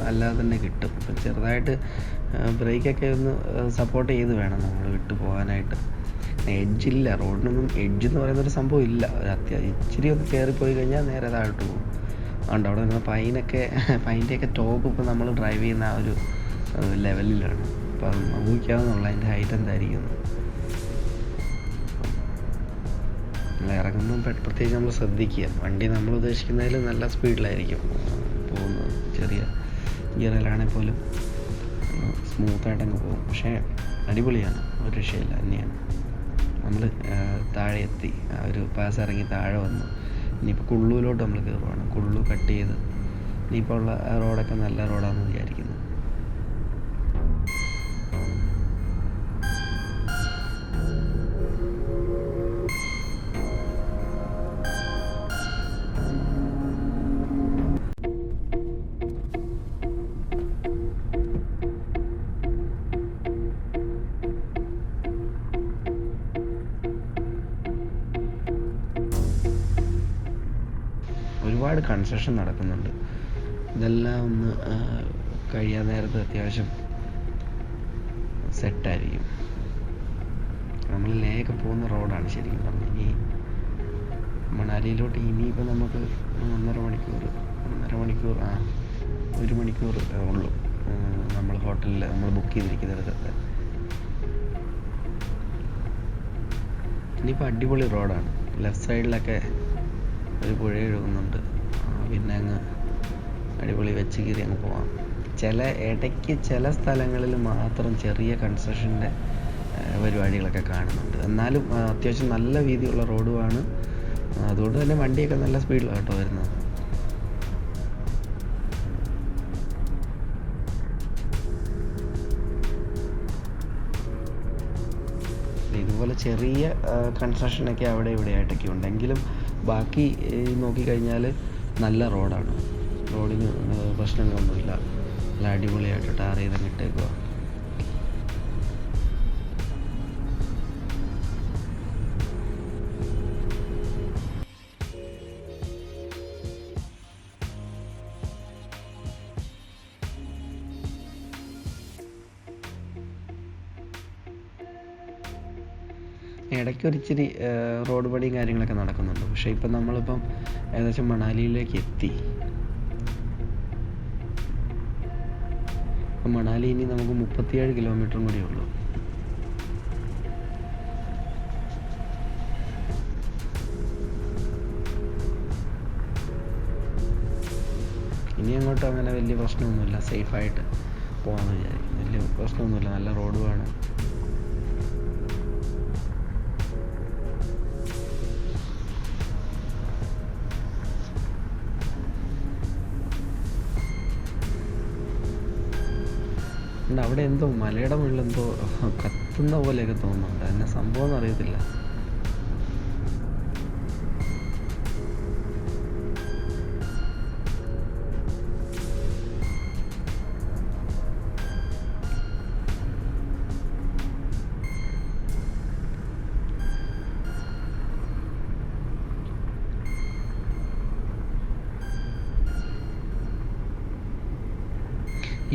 അല്ലാതെ തന്നെ കിട്ടും. ഇപ്പം ചെറുതായിട്ട് ബ്രേക്കൊക്കെ ഒന്ന് സപ്പോർട്ട് ചെയ്ത് വേണം നമ്മൾ വിട്ടു പോകാനായിട്ട്. എഡ്ജില്ല, റോഡിനൊന്നും എഡ്ജ് എന്ന് പറയുന്നൊരു സംഭവം ഇല്ല. ഇച്ചിരി ഒന്ന് കയറിപ്പോയി കഴിഞ്ഞാൽ നേരെ താഴോട്ട് പോകും. അതുകൊണ്ട് അവിടെ നിന്ന് പൈൻ്റെയൊക്കെ ടോപ്പ് ഇപ്പം നമ്മൾ ഡ്രൈവ് ചെയ്യുന്ന ആ ഒരു ലെവലിലാണ്. അപ്പം ഊഹിക്കാവുന്നുള്ള അതിൻ്റെ ഹൈറ്റ് എന്തായിരിക്കും. നമ്മൾ ഇറങ്ങുമ്പം പ്രത്യേകിച്ച് നമ്മൾ ശ്രദ്ധിക്കുക. വണ്ടി നമ്മൾ ഉദ്ദേശിക്കുന്നതിൽ നല്ല സ്പീഡിലായിരിക്കും പോകുന്നത്. ചെറിയ ഗിയറിലാണെങ്കിൽ പോലും സ്മൂത്തായിട്ടങ്ങ് പോകും. പക്ഷേ അടിപൊളിയാണ്, ഒരു രക്ഷയില്ല തന്നെയാണ്. നമ്മൾ താഴെ എത്തി. ആ ഒരു പാസ് ഇറങ്ങി താഴെ വന്നു. ഇനിയിപ്പോൾ കുള്ളുവിലോട്ട് നമ്മൾ കയറുവാണ്. കുള്ളു കട്ട് ചെയ്ത് ഇനിയിപ്പോൾ ഉള്ള റോഡൊക്കെ നല്ല റോഡാണെന്ന് വിചാരിക്കുന്നു. ഒരുപാട് കൺസ്ട്രക്ഷൻ നടക്കുന്നുണ്ട്. ഇതെല്ലാം ഒന്ന് കഴിയാൻ നേരത്ത് അത്യാവശ്യം സെറ്റായിരിക്കും. നമ്മൾ ലേക്ക് പോകുന്ന റോഡാണ് ശരിക്കും പറഞ്ഞാൽ. ഇനി മണാലിയിലോട്ട് ഇനിയിപ്പോൾ നമുക്ക് 1 മണിക്കൂർ ഉള്ളൂ. നമ്മൾ ഹോട്ടലിൽ നമ്മൾ ബുക്ക് ചെയ്തിരിക്കുന്നിടത്തൊക്കെ. ഇനിയിപ്പോൾ അടിപൊളി റോഡാണ്. ലെഫ്റ്റ് സൈഡിലൊക്കെ ഒരു പുഴ ഒഴുകുന്നുണ്ട്. പിന്നെ അങ്ങ് അടിപൊളി വെച്ച് കീറി അങ്ങ് പോവാം. ഇടയ്ക്ക് ചില സ്ഥലങ്ങളിൽ മാത്രം ചെറിയ കൺസ്ട്രക്ഷൻ്റെ പരിപാടികളൊക്കെ കാണുന്നുണ്ട്. എന്നാലും അത്യാവശ്യം നല്ല വീതിയുള്ള റോഡുമാണ്. അതുകൊണ്ട് തന്നെ വണ്ടിയൊക്കെ നല്ല സ്പീഡിലാണ് കേട്ടോ വരുന്നത്. ഇതുപോലെ ചെറിയ കൺസ്ട്രക്ഷനൊക്കെ അവിടെ ഇവിടെ ആയിട്ടൊക്കെ ഉണ്ടെങ്കിലും ബാക്കി നോക്കിക്കഴിഞ്ഞാൽ നല്ല റോഡാണ്. റോഡിന് പ്രശ്നങ്ങളൊന്നുമില്ല. നല്ല അടിപൊളിയായിട്ട് ടാർ ചെയ്തങ്ങ് ഇട്ടേക്കുക. ഇടയ്ക്ക് ഒരിച്ചിരി റോഡ് പണിയും കാര്യങ്ങളൊക്കെ നടക്കുന്നുണ്ട്. പക്ഷേ ഇപ്പം നമ്മളിപ്പം ഏകദേശം മണാലിയിലേക്ക് എത്തി. അപ്പം മണാലി ഇനി നമുക്ക് 37 കിലോമീറ്ററും കൂടി ഉള്ളൂ. ഇനി അങ്ങോട്ട് അങ്ങനെ വലിയ പ്രശ്നമൊന്നുമില്ല, സേഫായിട്ട് പോകാമെന്ന് വിചാരിക്കും. വലിയ പ്രശ്നമൊന്നുമില്ല, നല്ല റോഡുമാണ്. അവിടെ എന്തോ മലയുടെ മുകളിൽ എന്തോ കത്തുന്ന പോലെയൊക്കെ തോന്നുന്നുണ്ട്. എന്നെ സംഭവം ഒന്നും അറിയത്തില്ല.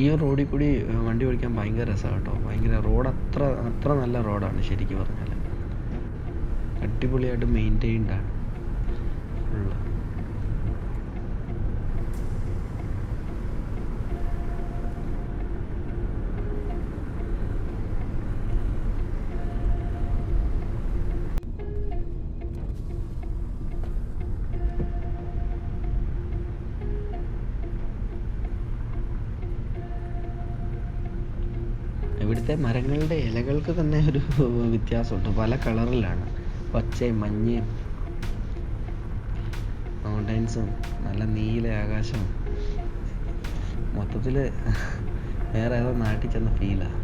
ഈ റോഡിൽ കൂടി വണ്ടി ഓടിക്കാൻ ഭയങ്കര രസമാണ് കേട്ടോ. ഭയങ്കര റോഡ് അത്ര നല്ല റോഡാണ് ശരിക്കും പറഞ്ഞാൽ. അടിപൊളിയായിട്ട് മെയിൻറ്റെയിൻഡ് ആണ് ഫുള്ള്. ഇവിടുത്തെ മരങ്ങളുടെ ഇലകൾക്ക് തന്നെ ഒരു വ്യത്യാസമുണ്ട്. പല കളറിലാണ്, പച്ചയും മഞ്ഞയും മൗണ്ടൻസും നല്ല നീല ആകാശവും. മൊത്തത്തിൽ വേറെ ഏതോ നാട്ടിൽ ചെന്ന ഫീലാണ്.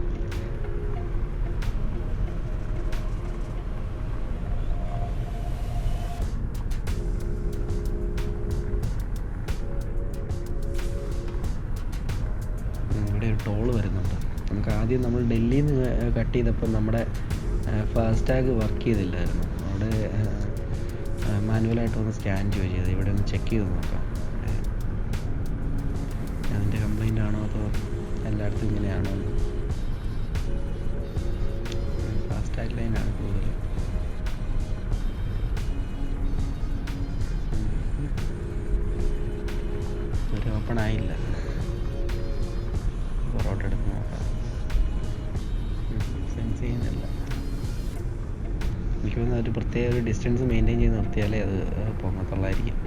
ഇവിടെ ഒരു ടോള് വരുന്നുണ്ട്. നമുക്ക് ആദ്യം നമ്മൾ ഡൽഹിയിൽ നിന്ന് കട്ട് ചെയ്തപ്പോൾ നമ്മുടെ ഫാസ്ടാഗ് വർക്ക് ചെയ്തില്ലായിരുന്നു. അവിടെ മാനുവലായിട്ട് ഒന്ന് സ്കാൻ ചെയ്തത്. ഇവിടെ ഒന്ന് ചെക്ക് ചെയ്ത് നോക്കാം അതിൻ്റെ കംപ്ലൈൻ്റ് ആണോ അതോ എല്ലായിടത്തും ഇങ്ങനെയാണോ. ഫാസ്ടാഗ് ലൈനാണ് കൂടുതൽ. ഒരു ഓപ്പൺ ആയില്ല. പൊറോട്ട എടുത്ത് നോക്കാം. സെൻസ് ചെയ്യുന്നില്ല. എനിക്ക് തോന്നുന്നു ഒരു പ്രത്യേക ഒരു ഡിസ്റ്റൻസ് മെയിൻറ്റെയിൻ ചെയ്ത് നിർത്തിയാലേ അത് പൊങ്ങത്തുള്ളായിരിക്കും.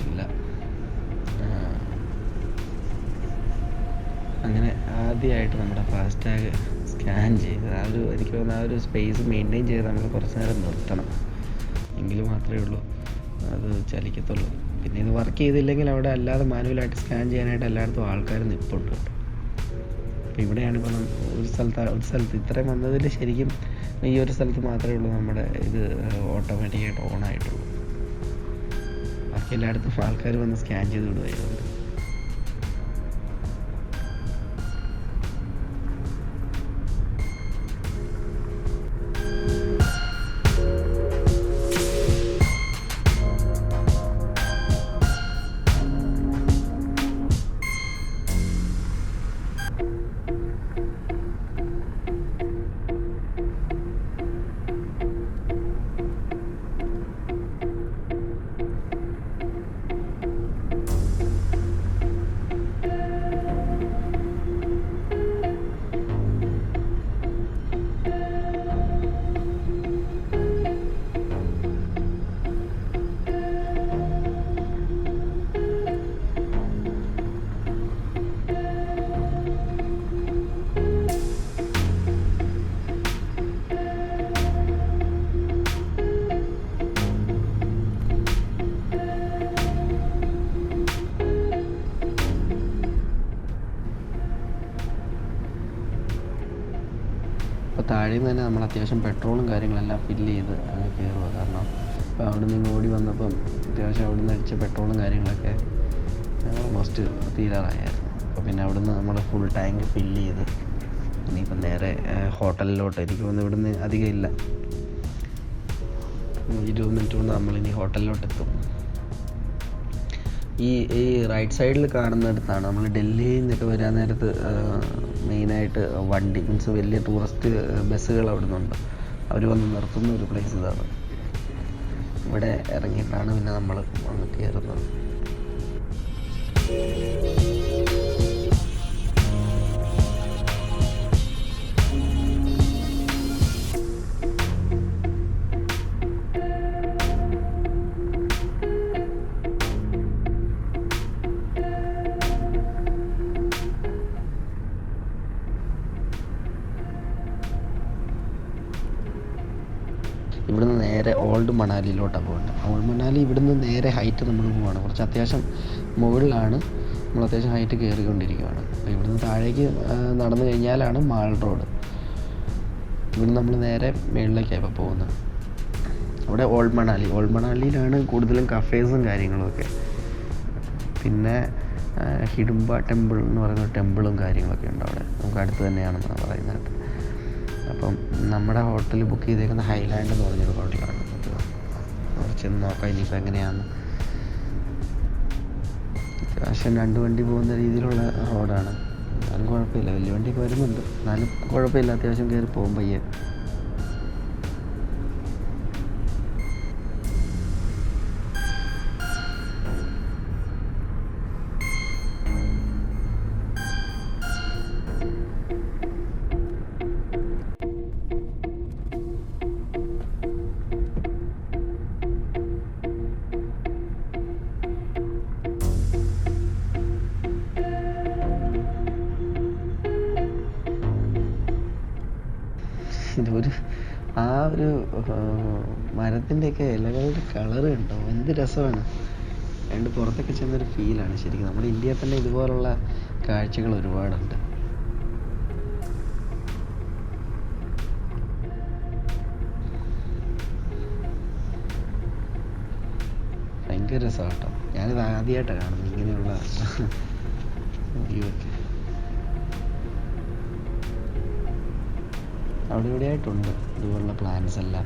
ഇല്ല. അങ്ങനെ ആദ്യമായിട്ട് നമ്മുടെ ഫാസ്ടാഗ് സ്കാൻ ചെയ്ത് എനിക്ക് തോന്നുന്നു ആ ഒരു സ്പേസ് മെയിൻറ്റെയിൻ ചെയ്ത് നമ്മൾ കുറച്ച് നേരം നിർത്തണം. എങ്കിൽ മാത്രമേ ഉള്ളൂ അത് ചലിക്കത്തുള്ളൂ. പിന്നെ ഇത് വർക്ക് ചെയ്തില്ലെങ്കിൽ അവിടെ അല്ലാതെ മാനുവലായിട്ട് സ്കാൻ ചെയ്യാനായിട്ട് എല്ലായിടത്തും ആൾക്കാർ നിൽപ്പുണ്ട്. അപ്പോൾ ഇവിടെയാണ് ഇപ്പോൾ ഒരു സ്ഥലത്ത് ഇത്രയും വന്നതിൽ ശരിക്കും ഈ ഒരു സ്ഥലത്ത് മാത്രമേ ഉള്ളൂ നമ്മുടെ ഇത് ഓട്ടോമാറ്റിക്കായിട്ട് ഓൺ ആയിട്ടുള്ളൂ. ബാക്കി എല്ലായിടത്തും ആൾക്കാർ വന്ന് സ്കാൻ ചെയ്ത് വിടുകയായിരുന്നു. അപ്പോൾ താഴെ നിന്ന് തന്നെ നമ്മൾ അത്യാവശ്യം പെട്രോളും കാര്യങ്ങളെല്ലാം ഫില്ല് ചെയ്ത് അങ്ങ് കയറുക. കാരണം ഇപ്പോൾ അവിടെ നിന്ന് ഓടി വന്നപ്പം അത്യാവശ്യം അവിടെ നിന്ന് അടിച്ച പെട്രോളും കാര്യങ്ങളൊക്കെ ഓൾമോസ്റ്റ് തീരാറായിരുന്നു. അപ്പോൾ പിന്നെ അവിടെ നിന്ന് നമ്മൾ ഫുൾ ടാങ്ക് ഫില്ല് ചെയ്ത് ഇനിയിപ്പം നേരെ ഹോട്ടലിലോട്ട്. എനിക്ക് തോന്നുന്നു ഇവിടുന്ന് അധികം ഇല്ല, 20 മിനിറ്റ് കൊണ്ട് നമ്മളിനി ഹോട്ടലിലോട്ട് എത്തും. ഈ ഈ റൈറ്റ് സൈഡിൽ കാണുന്നിടത്താണ് നമ്മൾ ഡൽഹിയിൽ നിന്നൊക്കെ വരാൻ നേരത്ത്, മെയിനായിട്ട് ഡൽഹിയിൽ നിന്നൊക്കെ വരാൻ നേരത്ത് മെയിനായിട്ട് വണ്ടി മീൻസ് വലിയ ടൂറിസ്റ്റ് ബസ്സുകൾ അവിടെ നിന്നുണ്ട്. അവർ വന്ന് നിർത്തുന്ന ഒരു പ്ലേസ് ഇതാണ്. ഇവിടെ ഇറങ്ങിയിട്ടാണ് പിന്നെ നമ്മൾ വന്ന് കയറുന്നത്. ഇവിടുന്ന് നേരെ ഓൾഡ് മണാലിയിലോട്ടാണ് പോകുന്നത്. ഓൾഡ് മണാലി ഇവിടുന്ന് നേരെ ഹൈറ്റ് നമ്മൾ പോവുകയാണ്. കുറച്ച് അത്യാവശ്യം മുകളിലാണ്, നമ്മൾ അത്യാവശ്യം ഹൈറ്റ് കയറിക്കൊണ്ടിരിക്കുകയാണ്. അപ്പോൾ ഇവിടുന്ന് താഴേക്ക് നടന്നു കഴിഞ്ഞാലാണ് മാൾ റോഡ്. ഇവിടുന്ന് നമ്മൾ നേരെ മുകളിലേക്കാണ് ഇപ്പോൾ പോകുന്നത്. അവിടെ ഓൾഡ് മണാലിയിലാണ് കൂടുതലും കഫേസും കാര്യങ്ങളുമൊക്കെ. പിന്നെ ഹിഡുംബ ടെമ്പിൾ എന്ന് പറയുന്ന ടെമ്പിളും കാര്യങ്ങളൊക്കെ ഉണ്ട് അവിടെ. നമുക്ക് അടുത്ത് തന്നെയാണെന്നാണ് പറയുന്നത്. അപ്പം നമ്മുടെ ഹോട്ടൽ ബുക്ക് ചെയ്തേക്കുന്ന ഹൈലാൻഡ് എന്ന് പറഞ്ഞൊരു ഹോട്ടലാണ്. അവിടെ ചെന്ന് നോക്കാം ഇനിയിപ്പോൾ എങ്ങനെയാണ്. അത്യാവശ്യം 2 വണ്ടി പോകുന്ന രീതിയിലുള്ള റോഡാണ്. എന്നാലും കുഴപ്പമില്ല, വലിയ വണ്ടിയൊക്കെ വരുന്നുണ്ട്, എന്നാലും കുഴപ്പമില്ല, അത്യാവശ്യം കയറി പോകും പയ്യെ. ഇതൊരു ഒരു മരത്തിൻ്റെയൊക്കെ ഇലകളുടെ കളറ് കണ്ടോ, എന്ത് രസമാണ്. രണ്ട് പുറത്തൊക്കെ ചെന്നൊരു ഫീലാണ് ശരിക്കും. നമ്മുടെ ഇന്ത്യയിൽ തന്നെ ഇതുപോലുള്ള കാഴ്ചകൾ ഒരുപാടുണ്ട്. ഭയങ്കര രസമാണ് കേട്ടോ. ഞാനിത് ആദ്യമായിട്ടാണ് കാണുന്നത് ഇങ്ങനെയുള്ള വ്യൂ ഒക്കെ. അവിടെ ഇവിടെ ആയിട്ടുണ്ട് ഇതുപോലുള്ള പ്ലാൻസ് എല്ലാം.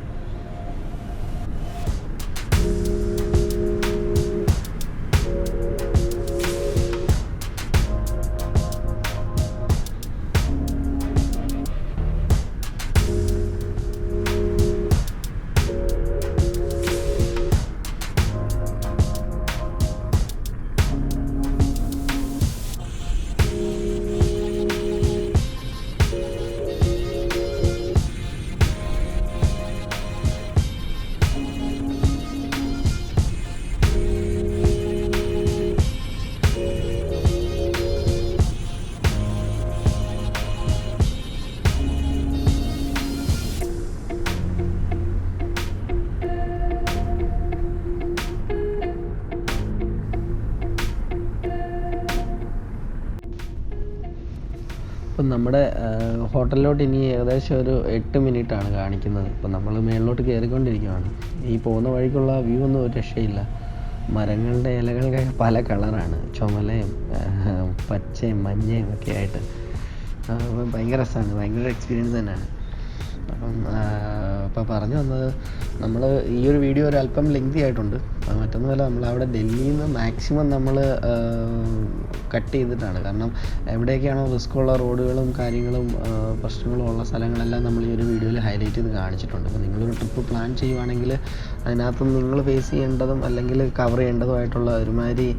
ഇപ്പം നമ്മുടെ ഹോട്ടലിലോട്ട് ഇനി ഏകദേശം ഒരു 8 മിനിറ്റാണ് കാണിക്കുന്നത്. ഇപ്പം നമ്മൾ മേളിലോട്ട് കയറിക്കൊണ്ടിരിക്കുകയാണ്. ഈ പോകുന്ന വഴിക്കുള്ള വ്യൂ ഒന്നും ഒരു രക്ഷയില്ല. മരങ്ങളുടെ ഇലകൾക്കൊക്കെ പല കളറാണ്, ചുമലയും പച്ചയും മഞ്ഞയും ഒക്കെ ആയിട്ട്. ഭയങ്കര രസമാണ്, ഭയങ്കര എക്സ്പീരിയൻസ് തന്നെയാണ്. അപ്പം ഇപ്പോൾ പറഞ്ഞു വന്നത്, നമ്മൾ ഈ ഒരു വീഡിയോ ഒരല്പം ലെങ്തി ആയിട്ടുണ്ട്. മറ്റൊന്നുമല്ല, നമ്മളവിടെ ഡൽഹിയിൽ നിന്ന് മാക്സിമം നമ്മൾ കട്ട് ചെയ്തിട്ടാണ്. കാരണം എവിടെയൊക്കെയാണോ റിസ്ക്കുള്ള റോഡുകളും കാര്യങ്ങളും പ്രശ്നങ്ങളും ഉള്ള സ്ഥലങ്ങളെല്ലാം നമ്മൾ ഈ ഒരു വീഡിയോയിൽ ഹൈലൈറ്റ് ചെയ്ത് കാണിച്ചിട്ടുണ്ട്. അപ്പോൾ നിങ്ങളൊരു ട്രിപ്പ് പ്ലാൻ ചെയ്യുവാണെങ്കിൽ അതിനകത്ത് നിങ്ങൾ ഫേസ് ചെയ്യേണ്ടതും അല്ലെങ്കിൽ കവർ ചെയ്യേണ്ടതുമായിട്ടുള്ള ഒരുമാതിരി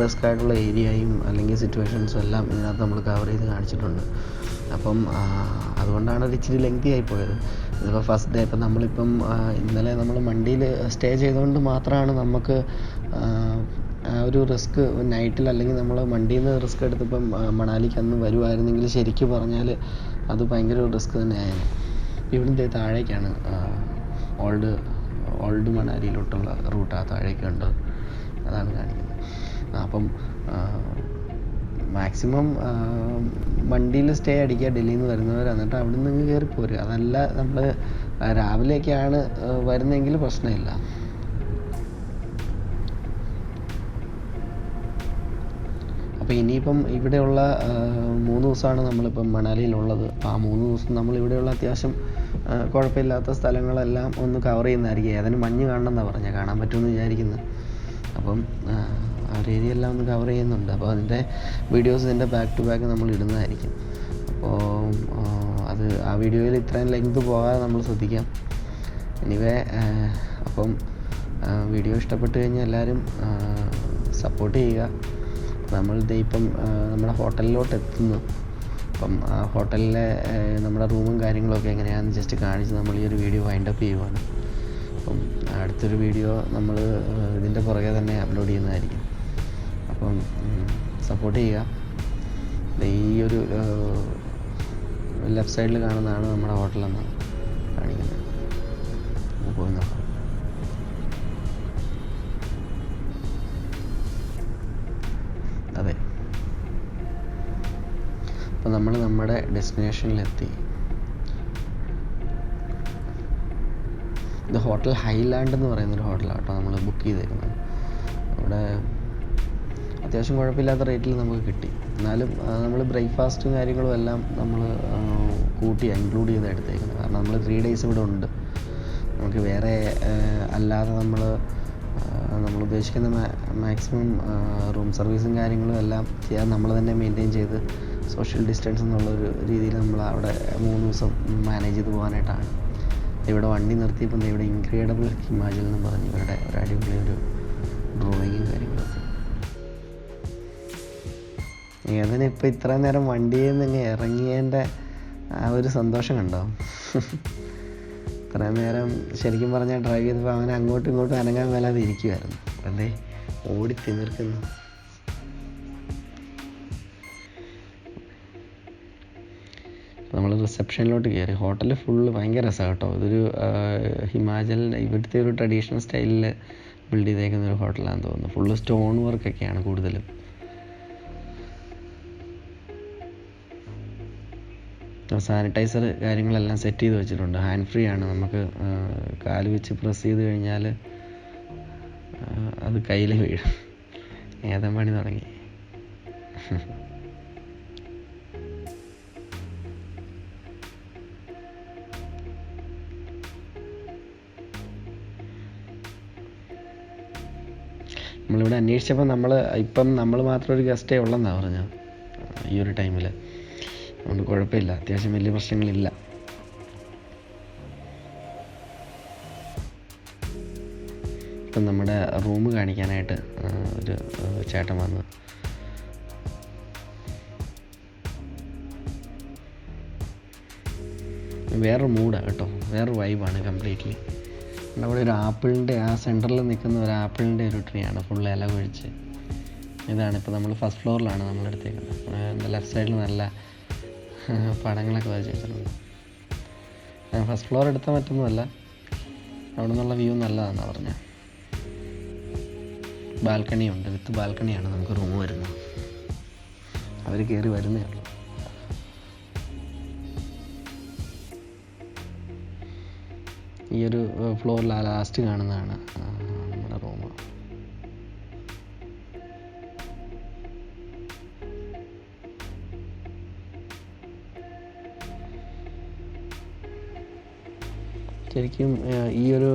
റിസ്ക് ആയിട്ടുള്ള ഏരിയയും അല്ലെങ്കിൽ സിറ്റുവേഷൻസും എല്ലാം ഇതിനകത്ത് നമ്മൾ കവർ ചെയ്ത് കാണിച്ചിട്ടുണ്ട്. അപ്പം അതുകൊണ്ടാണ് ഒരു ഇച്ചിരി ലെങ്തി ആയിപ്പോയത്. ഇതിപ്പോൾ ഫസ്റ്റ് ഡേ, ഇപ്പം നമ്മളിപ്പം ഇന്നലെ നമ്മൾ മണ്ടിയിൽ സ്റ്റേ ചെയ്തുകൊണ്ട് മാത്രമാണ് നമുക്ക് ഒരു റിസ്ക് നൈറ്റിൽ, അല്ലെങ്കിൽ നമ്മൾ മണ്ടിയിൽ നിന്ന് റിസ്ക് എടുത്തിപ്പം മണാലിക്ക് അന്ന് വരുമായിരുന്നെങ്കിൽ ശരിക്കും പറഞ്ഞാൽ അത് ഭയങ്കര ഒരു റിസ്ക് തന്നെയായിരുന്നു. ഇവിടുത്തെ താഴേക്കാണ് ഓൾഡ് മണാലിയിലോട്ടുള്ള റൂട്ട്, താഴേക്ക് ഉണ്ട്, അതാണ് കാണിക്കുന്നത്. അപ്പം മാക്സിമം വണ്ടിയിൽ സ്റ്റേ അടിക്കുക ഡൽഹിയിൽ നിന്ന് വരുന്നവർ, എന്നിട്ട് അവിടെ നിന്ന് കയറി പോരുക. അതല്ല നമ്മൾ രാവിലെയൊക്കെയാണ് വരുന്നതെങ്കിൽ പ്രശ്നമില്ല. അപ്പോൾ ഇനിയിപ്പം ഇവിടെയുള്ള 3 ദിവസമാണ് നമ്മളിപ്പം മണാലിയിലുള്ളത്. അപ്പോൾ ആ 3 ദിവസം നമ്മളിവിടെയുള്ള അത്യാവശ്യം കുഴപ്പമില്ലാത്ത സ്ഥലങ്ങളെല്ലാം ഒന്ന് കവർ ചെയ്യുന്നതായിരിക്കും. അതിന് മഞ്ഞ് കാണണം എന്നാണ് പറഞ്ഞാൽ, കാണാൻ പറ്റുമെന്ന് വിചാരിക്കുന്നത്. അപ്പം ഒരു ഏരിയ എല്ലാം ഒന്ന് കവർ ചെയ്യുന്നുണ്ട്. അപ്പോൾ അതിൻ്റെ വീഡിയോസ് ഇതിൻ്റെ ബാക്ക് ടു ബാക്ക് നമ്മൾ ഇടുന്നതായിരിക്കും. അപ്പോൾ ആ വീഡിയോയിൽ ഇത്രയും ലെങ്ത് പോകാതെ നമ്മൾ ശ്രദ്ധിക്കാം. എനിവേ അപ്പം വീഡിയോ ഇഷ്ടപ്പെട്ട് കഴിഞ്ഞാൽ എല്ലാവരും സപ്പോർട്ട് ചെയ്യുക. ഇപ്പം നമ്മുടെ ഹോട്ടലിലോട്ട് എത്തുന്നു. അപ്പം ആ ഹോട്ടലിലെ നമ്മുടെ റൂമും കാര്യങ്ങളൊക്കെ എങ്ങനെയാണെന്ന് ജസ്റ്റ് കാണിച്ച് നമ്മൾ ഈ ഒരു വീഡിയോ വൈൻഡപ്പ് ചെയ്യുവാണ്. അപ്പം അടുത്തൊരു വീഡിയോ നമ്മൾ ഇതിൻ്റെ പുറകെ തന്നെ അപ്ലോഡ് ചെയ്യുന്നതായിരിക്കും. അപ്പം സപ്പോർട്ട് ചെയ്യുക. ഈ ഒരു ലെഫ്റ്റ് സൈഡിൽ കാണുന്നതാണ് നമ്മുടെ ഹോട്ടലെന്നാണ് കാണിക്കുന്നത്. പോയി നോക്കാം. അതെ, അപ്പോൾ നമ്മൾ നമ്മുടെ ഡെസ്റ്റിനേഷനിലെത്തി. ഇത് ഹോട്ടൽ ഹൈലാൻഡ് എന്ന് പറയുന്നൊരു ഹോട്ടലാണ് കേട്ടോ നമ്മൾ ബുക്ക് ചെയ്തേക്കുന്നത്. അവിടെ അത്യാവശ്യം കുഴപ്പമില്ലാത്ത റേറ്റിൽ നമുക്ക് കിട്ടി. എന്നാലും നമ്മൾ ബ്രേക്ക്ഫാസ്റ്റും കാര്യങ്ങളും എല്ലാം നമ്മൾ ഇൻക്ലൂഡ് ചെയ്ത് എടുത്തേക്കുന്നത്. കാരണം നമ്മൾ 3 days ഇവിടെ ഉണ്ട്. നമുക്ക് വേറെ അല്ലാതെ നമ്മൾ ഉദ്ദേശിക്കുന്ന മാക്സിമം റൂം സർവീസും കാര്യങ്ങളും എല്ലാം ചെയ്യാൻ നമ്മൾ തന്നെ മെയിൻറ്റെയിൻ ചെയ്ത് സോഷ്യൽ ഡിസ്റ്റൻസ് എന്നുള്ളൊരു രീതിയിൽ നമ്മൾ അവിടെ 3 ദിവസം മാനേജ് ചെയ്ത് പോകാനായിട്ടാണ്. ഇവിടെ വണ്ടി നിർത്തിയപ്പോൾ ഇവിടെ ഇൻക്രെഡിബിൾ ഹിമാചൽ എന്ന് പറഞ്ഞ് ഇവരുടെ ഒരു അടിപൊളി ഒരു ഡ്രോയിങ്ങും കാര്യങ്ങളൊക്കെ. ഏതിനിപ്പോൾ ഇത്രയും നേരം വണ്ടിയിൽ നിന്ന് ഇറങ്ങിയതിൻ്റെ ആ ഒരു സന്തോഷം കണ്ടോ? ഇത്രയും നേരം ശരിക്കും പറഞ്ഞാൽ ഡ്രൈവ് ചെയ്തപ്പോൾ അവനെ അങ്ങോട്ടും ഇങ്ങോട്ടും അനങ്ങാൻ മേലാതെ ഇരിക്കുമായിരുന്നു. അല്ലേ, ഓടി തിമിർക്കുന്നു. നമ്മൾ റിസപ്ഷനിലോട്ട് കയറി. ഹോട്ടൽ ഫുള്ള് ഭയങ്കര രസമാണ് കേട്ടോ. ഇതൊരു ഹിമാചൽ ഇവിടുത്തെ ഒരു ട്രഡീഷണൽ സ്റ്റൈലിൽ ബിൽഡ് ചെയ്തേക്കുന്ന ഒരു ഹോട്ടലാണെന്ന് തോന്നുന്നു. ഫുള്ള് സ്റ്റോൺ വർക്കൊക്കെയാണ് കൂടുതലും. സാനിറ്റൈസർ കാര്യങ്ങളെല്ലാം സെറ്റ് ചെയ്ത് വെച്ചിട്ടുണ്ട്. ഹാൻഡ് ഫ്രീ ആണ്. നമുക്ക് കാല് വെച്ച് പ്രസ് ചെയ്ത് കഴിഞ്ഞാൽ അത് കയ്യിൽ വീഴും. ഏതം പണി തുടങ്ങി. നമ്മളിവിടെ അന്വേഷിച്ചപ്പോൾ നമ്മൾ മാത്രം ഒരു ഗസ്റ്റേ ഉള്ളെന്നാണ് പറഞ്ഞത് ഈ ഒരു ടൈമിൽ. അതുകൊണ്ട് കുഴപ്പമില്ല, അത്യാവശ്യം വലിയ പ്രശ്നങ്ങളില്ല. ഇപ്പം നമ്മുടെ റൂം കാണിക്കാനായിട്ട് ഒരു ചേട്ടൻ വന്നു. വേറൊരു മൂഡാണ് കേട്ടോ, വേറൊരു വൈബാണ് കംപ്ലീറ്റ്ലി. അവിടെ ഒരു ആപ്പിളിൻ്റെ ആ സെൻറ്ററിൽ നിൽക്കുന്ന ഒരു ആപ്പിളിൻ്റെ ഒരു ട്രീയാണ് ഫുൾ ഇല കൊഴിച്ച്. ഇതാണ് ഇപ്പോൾ നമ്മൾ ഫസ്റ്റ് ഫ്ലോറിലാണ് നമ്മളെടുത്തേക്കുന്നത്. ലെഫ്റ്റ് സൈഡിൽ നല്ല പടങ്ങളൊക്കെ വരച്ച് വെച്ചിട്ടുണ്ട്. ഫസ്റ്റ് ഫ്ലോർ എടുത്താൽ മറ്റൊന്നുമല്ല, അവിടെ നിന്നുള്ള വ്യൂ നല്ലതാണെന്നാണ് പറഞ്ഞത്. ബാൽക്കണിയുണ്ട്, വിത്ത് ബാൽക്കണിയാണ് നമുക്ക് റൂം വരുന്നത്. അവർ കയറി വരുന്നേ ഉള്ളൂ. ഈ ഒരു ഫ്ലോറിൽ ലാസ്റ്റ് കാണുന്നതാണ് നമ്മുടെ റൂം. ശരിക്കും ഈ ഒരു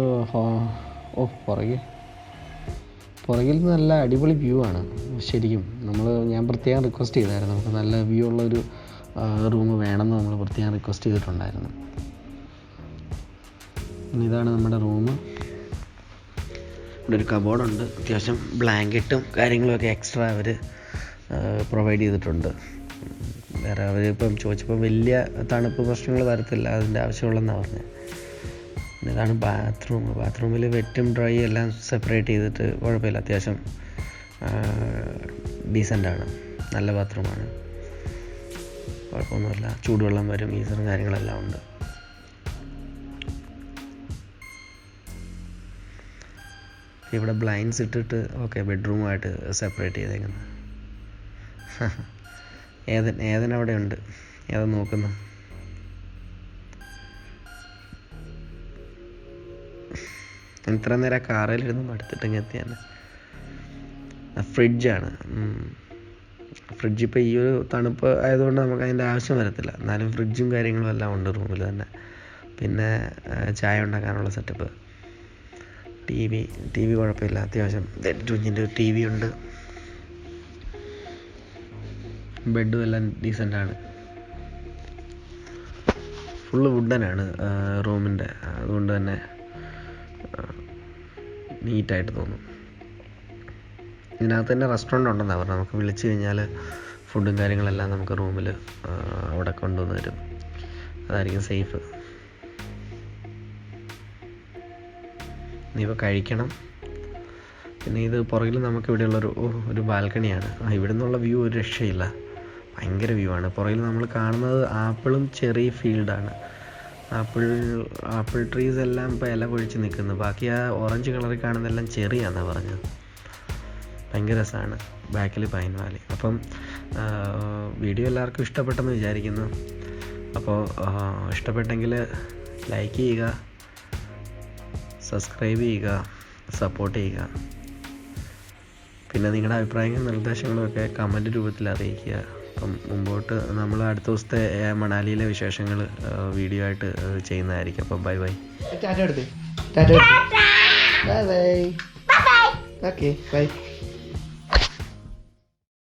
പുറകിൽ നല്ല അടിപൊളി വ്യൂ ആണ് ശരിക്കും. ഞാൻ പ്രത്യേകം റിക്വസ്റ്റ് ചെയ്തായിരുന്നു, നമുക്ക് നല്ല വ്യൂ ഉള്ളൊരു റൂം വേണമെന്ന് നമ്മൾ പ്രത്യേകം റിക്വസ്റ്റ് ചെയ്തിട്ടുണ്ടായിരുന്നു. ഇതാണ് നമ്മുടെ റൂം. ഇവിടെ ഒരു കബോർഡുണ്ട്. അത്യാവശ്യം ബ്ലാങ്കറ്റും കാര്യങ്ങളൊക്കെ എക്സ്ട്രാ അവർ പ്രൊവൈഡ് ചെയ്തിട്ടുണ്ട്. വേറെ അവരിപ്പം ചോദിച്ചപ്പോൾ വലിയ തണുപ്പ് പ്രശ്നങ്ങൾ വരത്തില്ല, അതിൻ്റെ ആവശ്യമുള്ളതെന്നാണ് പറഞ്ഞത്. ഇതാണ് ബാത്റൂമിൽ വെറ്റും ഡ്രൈ എല്ലാം സെപ്പറേറ്റ് ചെയ്തിട്ട് കുഴപ്പമില്ല, അത്യാവശ്യം ഡീസൻ്റാണ്, നല്ല ബാത്റൂമാണ്, കുഴപ്പമൊന്നുമില്ല. ചൂടുവെള്ളം വരും, ഗീസറും കാര്യങ്ങളെല്ലാം ഉണ്ട്. ഇവിടെ ബ്ലൈൻഡ്സ് ഇട്ടിട്ട് ബെഡ്റൂമായിട്ട് സെപ്പറേറ്റ് ചെയ്തേക്കുന്നത്. ഏതൻ അവിടെ ഉണ്ട്, ഏതൻ നോക്കുന്നു. ഇത്ര നേരം കാറിലിരുന്ന് മടുത്തിട്ടെങ്കിൽ എത്തിയാണ്. ഫ്രിഡ്ജാണ്. ഫ്രിഡ്ജ് ഇപ്പോൾ ഈ ഒരു തണുപ്പ് ആയതുകൊണ്ട് നമുക്ക് അതിൻ്റെ ആവശ്യം വരത്തില്ല. എന്നാലും ഫ്രിഡ്ജും കാര്യങ്ങളും എല്ലാം ഉണ്ട് റൂമിൽ തന്നെ. പിന്നെ ചായ ഉണ്ടാക്കാനുള്ള സെറ്റപ്പ്, ടി വി കുഴപ്പമില്ല, അത്യാവശ്യം 2 ഇഞ്ചിൻ്റെ ടി വി ഉണ്ട്. ബെഡും എല്ലാം ഡീസൻ്റാണ്. ഫുള്ള് വുഡനാണ് റൂമിൻ്റെ, അതുകൊണ്ട് തന്നെ നീറ്റായിട്ട് തോന്നും. ഇതിനകത്ത് തന്നെ റെസ്റ്റോറൻ്റ് ഉണ്ടെന്നാണ് പറഞ്ഞത്. നമുക്ക് വിളിച്ചു കഴിഞ്ഞാൽ ഫുഡും കാര്യങ്ങളെല്ലാം നമുക്ക് റൂമിൽ അവിടെ കൊണ്ടുവന്ന് തരും. അതായിരിക്കും സേഫ്. ഇനിയിപ്പോൾ കഴിക്കണം. പിന്നെ ഇത് പുറകിൽ നമുക്ക് ഇവിടെയുള്ളൊരു ഒരു ബാൽക്കണിയാണ്. ഇവിടെ നിന്നുള്ള വ്യൂ ഒരു രക്ഷയില്ല, ഭയങ്കര വ്യൂ ആണ്. പുറകിൽ നമ്മൾ കാണുന്നത് ആപ്പിളും ചെറിയ ഫീൽഡാണ്. ആപ്പിൾ ട്രീസ് എല്ലാം ഇപ്പോൾ ഇല പൊഴിച്ച് നിൽക്കുന്നു. ബാക്കി ആ ഓറഞ്ച് കളറിൽ കാണുന്നതെല്ലാം ചെറിയാണെന്നാണ് പറഞ്ഞത്. ഭയങ്കര രസമാണ്. ബാക്കിൽ പൈൻ വാലി. അപ്പം വീഡിയോ എല്ലാവർക്കും ഇഷ്ടപ്പെട്ടെന്ന് വിചാരിക്കുന്നു. അപ്പോൾ ഇഷ്ടപ്പെട്ടെങ്കിൽ ലൈക്ക് ചെയ്യുക, സബ്സ്ക്രൈബ് ചെയ്യുക, സപ്പോർട്ട് ചെയ്യുക. പിന്നെ നിങ്ങളുടെ അഭിപ്രായങ്ങളും നിർദ്ദേശങ്ങളും ഒക്കെ കമൻറ്റ് രൂപത്തിൽ അറിയിക്കുക. അപ്പം മുമ്പോട്ട് നമ്മൾ അടുത്ത ദിവസത്തെ മണാലിയിലെ വിശേഷങ്ങൾ വീഡിയോ ആയിട്ട് ചെയ്യുന്നതായിരിക്കും. അപ്പം ബൈ ബൈ. ടാറ്റ എടുത്തേ. ടാറ്റ എടുത്തേ. Bye bye. Okay bye.